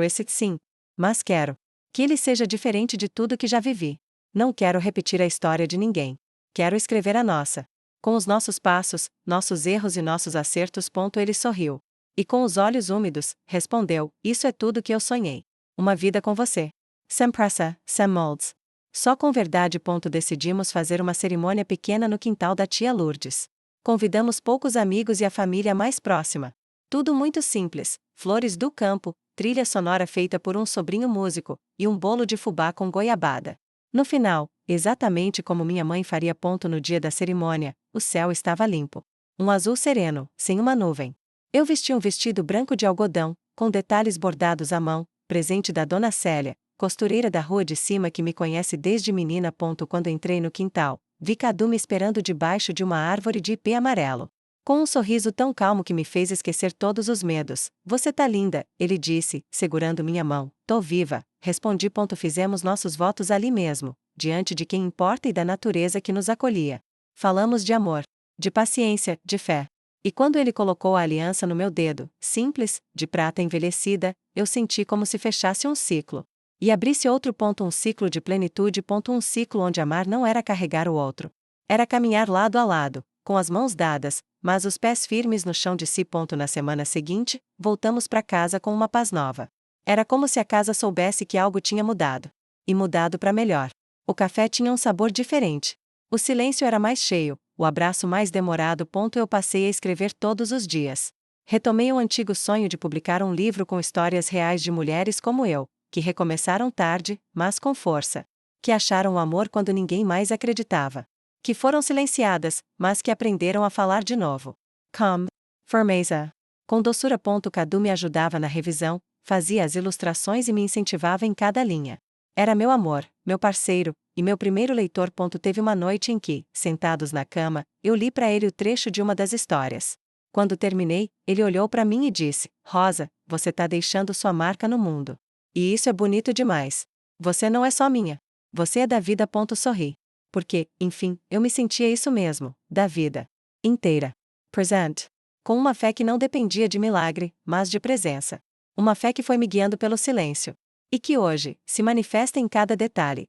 esse sim. Mas quero que ele seja diferente de tudo que já vivi. Não quero repetir a história de ninguém. Quero escrever a nossa. Com os nossos passos, nossos erros e nossos acertos. Ele sorriu. E com os olhos úmidos, respondeu: isso é tudo que eu sonhei. Uma vida com você. Sem pressa, sem moldes. Só com verdade. Decidimos fazer uma cerimônia pequena no quintal da tia Lourdes. Convidamos poucos amigos e a família mais próxima. Tudo muito simples: flores do campo, trilha sonora feita por um sobrinho músico, e um bolo de fubá com goiabada. No final, exatamente como minha mãe faria. No dia da cerimônia, o céu estava limpo. Um azul sereno, sem uma nuvem. Eu vesti um vestido branco de algodão, com detalhes bordados à mão, presente da Dona Célia, costureira da rua de cima que me conhece desde menina. Quando entrei no quintal, vi Cadu me esperando debaixo de uma árvore de ipê amarelo. Com um sorriso tão calmo que me fez esquecer todos os medos. Você tá linda, ele disse, segurando minha mão. Tô viva, respondi. Fizemos nossos votos ali mesmo, diante de quem importa e da natureza que nos acolhia. Falamos de amor, de paciência, de fé. E quando ele colocou a aliança no meu dedo, simples, de prata envelhecida, eu senti como se fechasse um ciclo. E abrisse outro ponto um ciclo de plenitude ponto um ciclo onde amar não era carregar o outro. Era caminhar lado a lado, com as mãos dadas, mas os pés firmes no chão de si. Na semana seguinte, voltamos para casa com uma paz nova. Era como se a casa soubesse que algo tinha mudado. E mudado para melhor. O café tinha um sabor diferente. O silêncio era mais cheio, o abraço mais demorado. Eu passei a escrever todos os dias. Retomei o antigo sonho de publicar um livro com histórias reais de mulheres como eu, que recomeçaram tarde, mas com força. Que acharam o amor quando ninguém mais acreditava. Que foram silenciadas, mas que aprenderam a falar de novo. Calm, firmeza. Com doçura. Cadu me ajudava na revisão, fazia as ilustrações e me incentivava em cada linha. Era meu amor, meu parceiro, e meu primeiro leitor. Teve uma noite em que, sentados na cama, eu li para ele o trecho de uma das histórias. Quando terminei, ele olhou para mim e disse: Rosa, você tá deixando sua marca no mundo. E isso é bonito demais. Você não é só minha. Você é da vida. Sorri. Porque, enfim, eu me sentia isso mesmo, da vida inteira. Present. Com uma fé que não dependia de milagre, mas de presença. Uma fé que foi me guiando pelo silêncio. E que hoje, se manifesta em cada detalhe.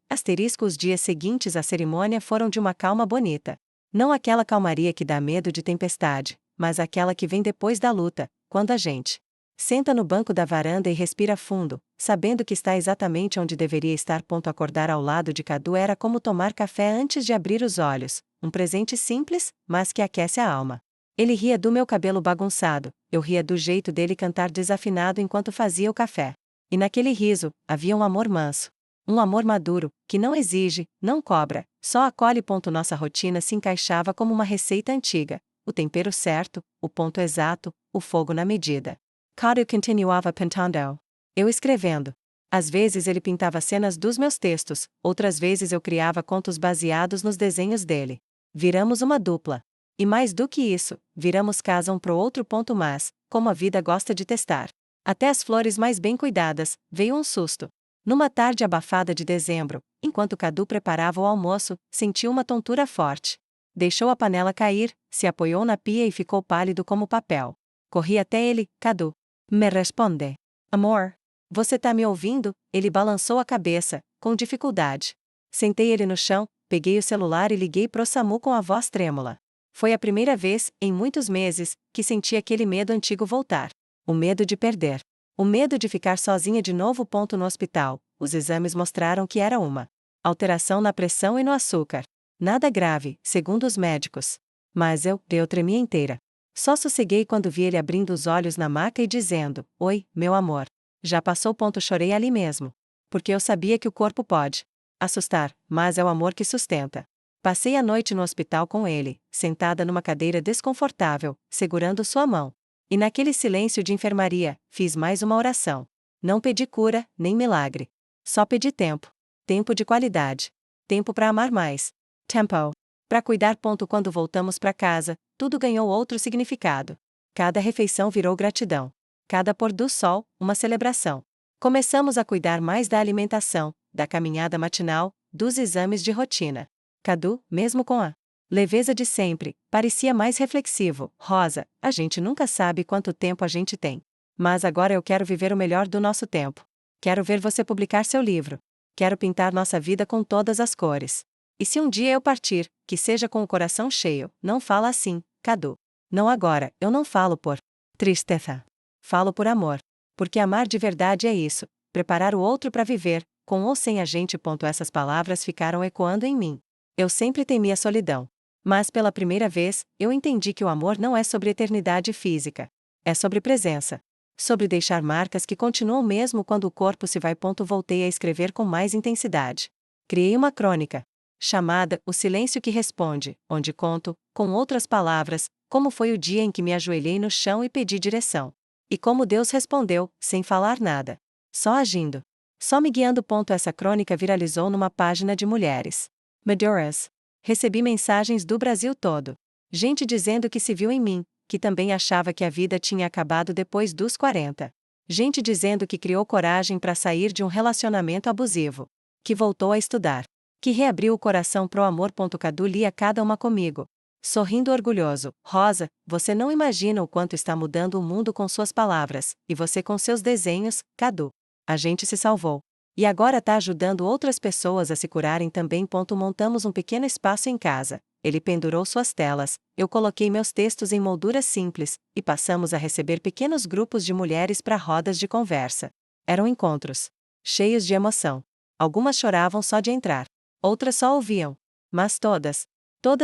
Os dias seguintes à cerimônia foram de uma calma bonita. Não aquela calmaria que dá medo de tempestade, mas aquela que vem depois da luta, quando a gente senta no banco da varanda e respira fundo, sabendo que está exatamente onde deveria estar. Acordar ao lado de Cadu era como tomar café antes de abrir os olhos, um presente simples, mas que aquece a alma. Ele ria do meu cabelo bagunçado, eu ria do jeito dele cantar desafinado enquanto fazia o café. E naquele riso, havia um amor manso. Um amor maduro, que não exige, não cobra, só acolhe. Nossa rotina se encaixava como uma receita antiga. O tempero certo, o ponto exato, o fogo na medida. Cadu continuava pintando. Eu escrevendo. Às vezes ele pintava cenas dos meus textos, outras vezes eu criava contos baseados nos desenhos dele. Viramos uma dupla. E mais do que isso, viramos casa um pro outro. Mas, como a vida gosta de testar até as flores mais bem cuidadas, veio um susto. Numa tarde abafada de dezembro, enquanto Cadu preparava o almoço, senti uma tontura forte. Deixou a panela cair, se apoiou na pia e ficou pálido como papel. Corri até ele: Cadu. Me responde. Amor. Você tá me ouvindo? Ele balançou a cabeça, com dificuldade. Sentei ele no chão, peguei o celular e liguei pro SAMU com a voz trêmula. Foi a primeira vez, em muitos meses, que senti aquele medo antigo voltar. O medo de perder. O medo de ficar sozinha de novo. No hospital, os exames mostraram que era uma alteração na pressão e no açúcar. Nada grave, segundo os médicos. Mas eu tremia inteira. Só sosseguei quando vi ele abrindo os olhos na maca e dizendo: Oi, meu amor. Já passou. Chorei ali mesmo. Porque eu sabia que o corpo pode assustar, mas é o amor que sustenta. Passei a noite no hospital com ele, sentada numa cadeira desconfortável, segurando sua mão. E naquele silêncio de enfermaria, fiz mais uma oração. Não pedi cura, nem milagre. Só pedi tempo. Tempo de qualidade. Tempo para amar mais. Tempo. Para cuidar. Quando voltamos para casa, tudo ganhou outro significado. Cada refeição virou gratidão. Cada pôr do sol, uma celebração. Começamos a cuidar mais da alimentação, da caminhada matinal, dos exames de rotina. Cadu, mesmo com a leveza de sempre, parecia mais reflexivo. Rosa, a gente nunca sabe quanto tempo a gente tem. Mas agora eu quero viver o melhor do nosso tempo. Quero ver você publicar seu livro. Quero pintar nossa vida com todas as cores. E se um dia eu partir, que seja com o coração cheio. Não fala assim, Cadu. Não agora, eu não falo por tristeza. Falo por amor. Porque amar de verdade é isso, preparar o outro para viver, com ou sem a gente. Essas palavras ficaram ecoando em mim. Eu sempre temi a solidão. Mas pela primeira vez, eu entendi que o amor não é sobre eternidade física. É sobre presença. Sobre deixar marcas que continuam mesmo quando o corpo se vai. Voltei a escrever com mais intensidade. Criei uma crônica chamada O Silêncio que Responde, onde conto, com outras palavras, como foi o dia em que me ajoelhei no chão e pedi direção. E como Deus respondeu, sem falar nada. Só agindo. Só me guiando. Essa crônica viralizou numa página de mulheres maduras. Recebi mensagens do Brasil todo. Gente dizendo que se viu em mim, que também achava que a vida tinha acabado depois dos 40. Gente dizendo que criou coragem para sair de um relacionamento abusivo. Que voltou a estudar. Que reabriu o coração pro amor. Cadu lia cada uma comigo. Sorrindo orgulhoso: Rosa, você não imagina o quanto está mudando o mundo com suas palavras, e você com seus desenhos, Cadu. A gente se salvou. E agora tá ajudando outras pessoas a se curarem também. Montamos um pequeno espaço em casa. Ele pendurou suas telas, eu coloquei meus textos em molduras simples, e passamos a receber pequenos grupos de mulheres para rodas de conversa. Eram encontros cheios de emoção. Algumas choravam só de entrar. Outras só ouviam. Mas todas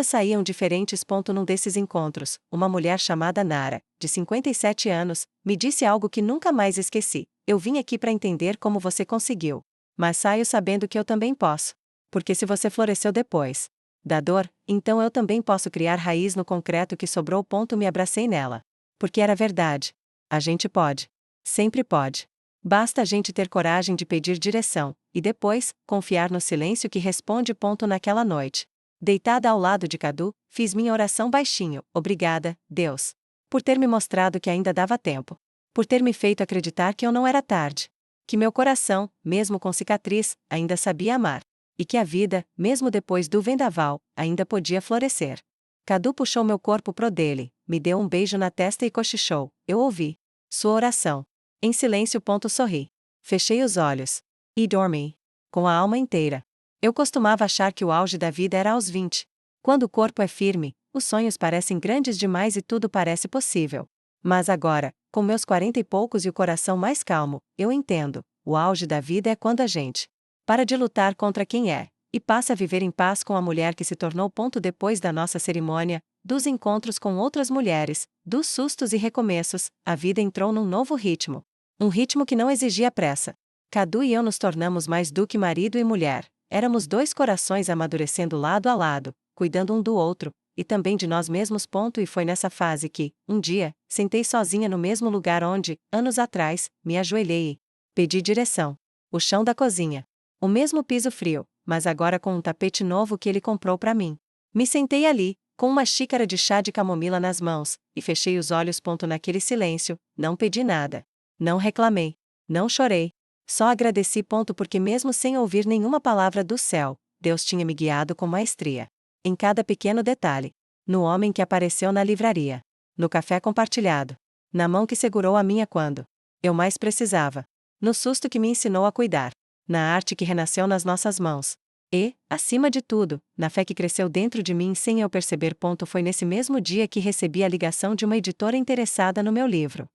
saíam diferentes. Num desses encontros, uma mulher chamada Nara, de 57 anos, me disse algo que nunca mais esqueci. Eu vim aqui para entender como você conseguiu. Mas saio sabendo que eu também posso. Porque se você floresceu depois da dor, então eu também posso criar raiz no concreto que sobrou. Me abracei nela. Porque era verdade. A gente pode. Sempre pode. Basta a gente ter coragem de pedir direção, e depois, confiar no silêncio que responde. Naquela noite, deitada ao lado de Cadu, fiz minha oração baixinho. Obrigada, Deus, por ter me mostrado que ainda dava tempo. Por ter me feito acreditar que eu não era tarde. Que meu coração, mesmo com cicatriz, ainda sabia amar. E que a vida, mesmo depois do vendaval, ainda podia florescer. Cadu puxou meu corpo pro dele, me deu um beijo na testa e cochichou. Eu ouvi sua oração. Em silêncio. Sorri. Fechei os olhos. E dormi. Com a alma inteira. Eu costumava achar que o auge da vida era aos 20. Quando o corpo é firme, os sonhos parecem grandes demais e tudo parece possível. Mas agora, com meus 40 e poucos e o coração mais calmo, eu entendo. O auge da vida é quando a gente para de lutar contra quem é, e passa a viver em paz com a mulher que se tornou. Depois da nossa cerimônia, dos encontros com outras mulheres, dos sustos e recomeços, a vida entrou num novo ritmo. Um ritmo que não exigia pressa. Cadu e eu nos tornamos mais do que marido e mulher. Éramos dois corações amadurecendo lado a lado, cuidando um do outro, e também de nós mesmos. E foi nessa fase que, um dia, sentei sozinha no mesmo lugar onde, anos atrás, me ajoelhei e pedi direção. O chão da cozinha. O mesmo piso frio, mas agora com um tapete novo que ele comprou para mim. Me sentei ali, com uma xícara de chá de camomila nas mãos, e fechei os olhos. Naquele silêncio, não pedi nada. Não reclamei. Não chorei. Só agradeci. Porque mesmo sem ouvir nenhuma palavra do céu, Deus tinha me guiado com maestria. Em cada pequeno detalhe. No homem que apareceu na livraria. No café compartilhado. Na mão que segurou a minha quando eu mais precisava. No susto que me ensinou a cuidar. Na arte que renasceu nas nossas mãos. E, acima de tudo, na fé que cresceu dentro de mim sem eu perceber. Foi nesse mesmo dia que recebi a ligação de uma editora interessada no meu livro.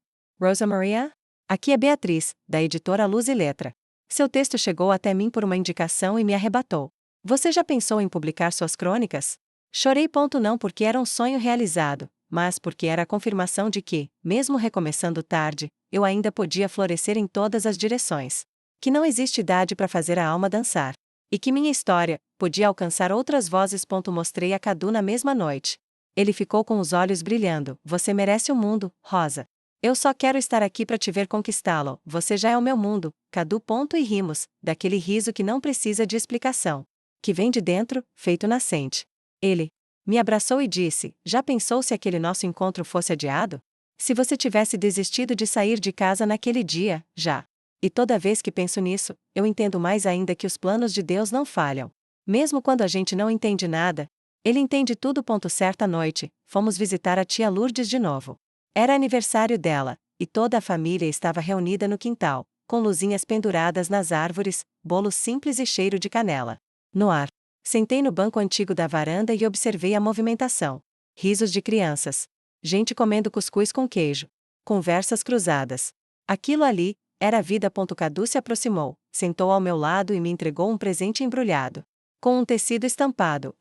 Rosa Maria? Aqui é Beatriz, da editora Luz e Letra. Seu texto chegou até mim por uma indicação e me arrebatou. Você já pensou em publicar suas crônicas? Chorei. Não porque era um sonho realizado, mas porque era a confirmação de que, mesmo recomeçando tarde, eu ainda podia florescer em todas as direções. Que não existe idade para fazer a alma dançar. E que minha história podia alcançar outras vozes. Mostrei a Cadu na mesma noite. Ele ficou com os olhos brilhando. Você merece o mundo, Rosa. Eu só quero estar aqui para te ver conquistá-lo. Você já é o meu mundo, Cadu. E rimos, daquele riso que não precisa de explicação. Que vem de dentro, feito nascente. Ele me abraçou e disse: já pensou se aquele nosso encontro fosse adiado? Se você tivesse desistido de sair de casa naquele dia, já. E toda vez que penso nisso, eu entendo mais ainda que os planos de Deus não falham. Mesmo quando a gente não entende nada, Ele entende tudo. Certa noite, fomos visitar a tia Lourdes de novo. Era aniversário dela, e toda a família estava reunida no quintal, com luzinhas penduradas nas árvores, bolo simples e cheiro de canela no ar. Sentei no banco antigo da varanda e observei a movimentação. Risos de crianças. Gente comendo cuscuz com queijo. Conversas cruzadas. Aquilo ali era a vida. Cadu se aproximou, sentou ao meu lado e me entregou um presente embrulhado com um tecido estampado.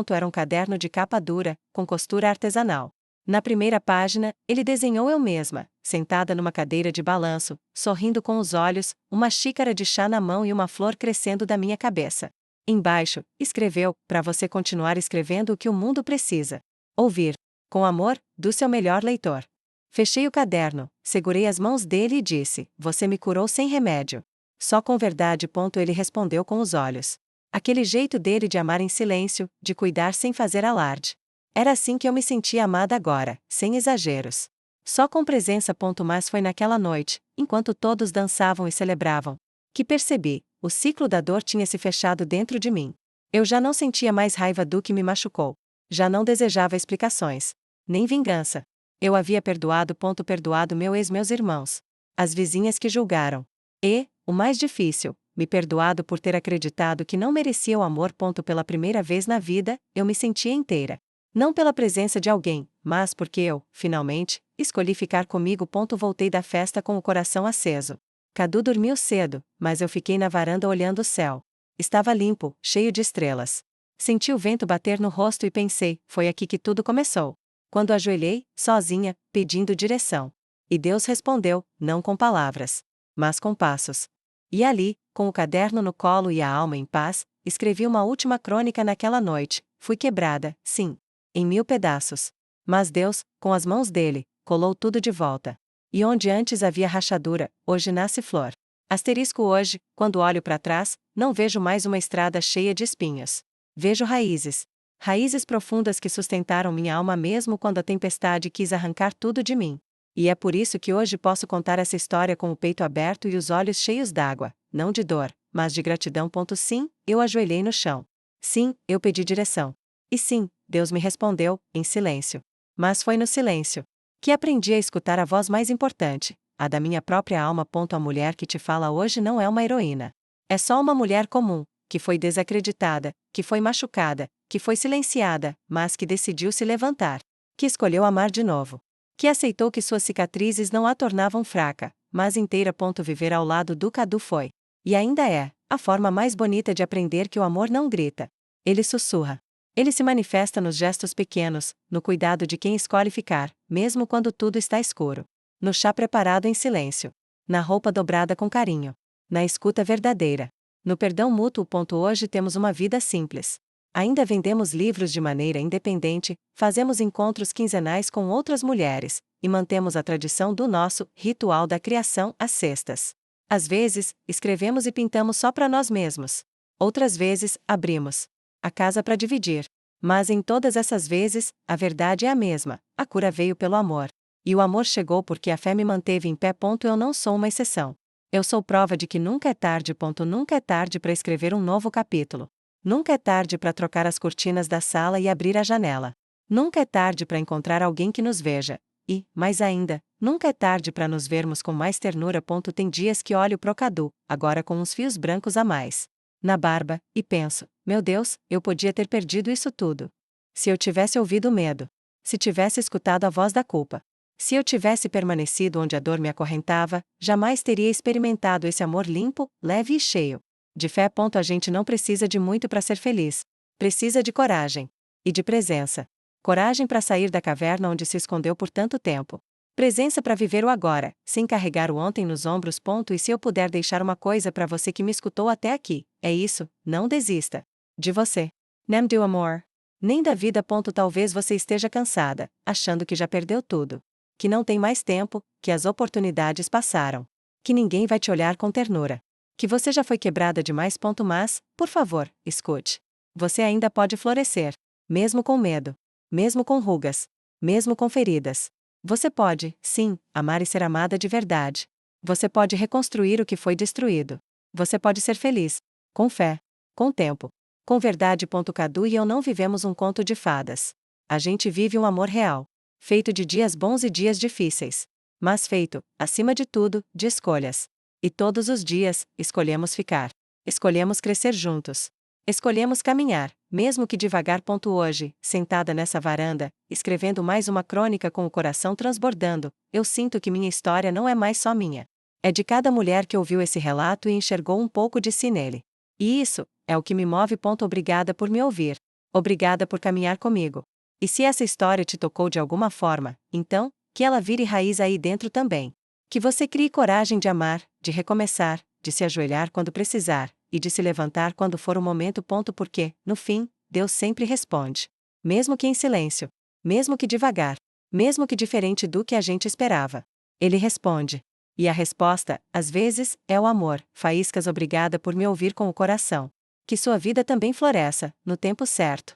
Era um caderno de capa dura, com costura artesanal. Na primeira página, ele desenhou eu mesma, sentada numa cadeira de balanço, sorrindo com os olhos, uma xícara de chá na mão e uma flor crescendo da minha cabeça. Embaixo, escreveu: para você continuar escrevendo o que o mundo precisa ouvir. Com amor, do seu melhor leitor. Fechei o caderno, segurei as mãos dele e disse: você me curou sem remédio. Só com verdade. Ele respondeu com os olhos. Aquele jeito dele de amar em silêncio, de cuidar sem fazer alarde. Era assim que eu me sentia amada agora, sem exageros. Só com presença. Mas foi naquela noite, enquanto todos dançavam e celebravam, que percebi: o ciclo da dor tinha se fechado dentro de mim. Eu já não sentia mais raiva do que me machucou. Já não desejava explicações. Nem vingança. Eu havia perdoado. Perdoado meu ex, meus irmãos. As vizinhas que julgaram. E, o mais difícil, me perdoado por ter acreditado que não merecia o amor. Pela primeira vez na vida, eu me sentia inteira. Não pela presença de alguém, mas porque eu, finalmente, escolhi ficar comigo. Voltei da festa com o coração aceso. Cadu dormiu cedo, mas eu fiquei na varanda olhando o céu. Estava limpo, cheio de estrelas. Senti o vento bater no rosto e pensei, foi aqui que tudo começou. Quando ajoelhei, sozinha, pedindo direção. E Deus respondeu, não com palavras, mas com passos. E ali, com o caderno no colo e a alma em paz, escrevi uma última crônica naquela noite. Fui quebrada, sim, em 1000 pedaços. Mas Deus, com as mãos dele, colou tudo de volta. E onde antes havia rachadura, hoje nasce flor. Asterisco hoje, quando olho para trás, não vejo mais uma estrada cheia de espinhos. Vejo raízes. Raízes profundas que sustentaram minha alma mesmo quando a tempestade quis arrancar tudo de mim. E é por isso que hoje posso contar essa história com o peito aberto e os olhos cheios d'água, não de dor, mas de gratidão. Sim, eu ajoelhei no chão. Sim, eu pedi direção. E sim, Deus me respondeu, em silêncio. Mas foi no silêncio que aprendi a escutar a voz mais importante, a da minha própria alma. A mulher que te fala hoje não é uma heroína. É só uma mulher comum, que foi desacreditada, que foi machucada, que foi silenciada, mas que decidiu se levantar. Que escolheu amar de novo. Que aceitou que suas cicatrizes não a tornavam fraca, mas inteira. Viver ao lado do Cadu foi, e ainda é, a forma mais bonita de aprender que o amor não grita. Ele sussurra. Ele se manifesta nos gestos pequenos, no cuidado de quem escolhe ficar, mesmo quando tudo está escuro. No chá preparado em silêncio. Na roupa dobrada com carinho. Na escuta verdadeira. No perdão mútuo. Hoje temos uma vida simples. Ainda vendemos livros de maneira independente, fazemos encontros quinzenais com outras mulheres, e mantemos a tradição do nosso ritual da criação às sextas. Às vezes, escrevemos e pintamos só para nós mesmos. Outras vezes, abrimos a casa para dividir. Mas em todas essas vezes, a verdade é a mesma, a cura veio pelo amor. E o amor chegou porque a fé me manteve em pé. Eu não sou uma exceção. Eu sou prova de que nunca é tarde. Nunca é tarde para escrever um novo capítulo. Nunca é tarde para trocar as cortinas da sala e abrir a janela. Nunca é tarde para encontrar alguém que nos veja. E, mais ainda, nunca é tarde para nos vermos com mais ternura. Tem dias que olho pro Cadu, agora com uns fios brancos a mais na barba, e penso, meu Deus, eu podia ter perdido isso tudo. Se eu tivesse ouvido o medo. Se tivesse escutado a voz da culpa. Se eu tivesse permanecido onde a dor me acorrentava, jamais teria experimentado esse amor limpo, leve e cheio de fé. A gente não precisa de muito para ser feliz. Precisa de coragem. E de presença. Coragem para sair da caverna onde se escondeu por tanto tempo. Presença para viver o agora, sem carregar o ontem nos ombros. E se eu puder deixar uma coisa para você que me escutou até aqui, é isso, não desista de você. Nem do amor. Nem da vida. Talvez você esteja cansada, achando que já perdeu tudo. Que não tem mais tempo, que as oportunidades passaram. Que ninguém vai te olhar com ternura. Que você já foi quebrada demais. Mas, por favor, escute. Você ainda pode florescer. Mesmo com medo. Mesmo com rugas. Mesmo com feridas. Você pode, sim, amar e ser amada de verdade. Você pode reconstruir o que foi destruído. Você pode ser feliz. Com fé. Com tempo. Com verdade. Cadu e eu não vivemos um conto de fadas. A gente vive um amor real. Feito de dias bons e dias difíceis. Mas feito, acima de tudo, de escolhas. E todos os dias, escolhemos ficar. Escolhemos crescer juntos. Escolhemos caminhar, mesmo que devagar. Hoje, sentada nessa varanda, escrevendo mais uma crônica com o coração transbordando, eu sinto que minha história não é mais só minha. É de cada mulher que ouviu esse relato e enxergou um pouco de si nele. E isso é o que me move. Obrigada por me ouvir. Obrigada por caminhar comigo. E se essa história te tocou de alguma forma, então, que ela vire raiz aí dentro também. Que você crie coragem de amar, de recomeçar, de se ajoelhar quando precisar, e de se levantar quando for o momento. Porque, no fim, Deus sempre responde. Mesmo que em silêncio. Mesmo que devagar. Mesmo que diferente do que a gente esperava. Ele responde. E a resposta, às vezes, é o amor. Faíscas. Obrigada por me ouvir com o coração. Que sua vida também floresça, no tempo certo.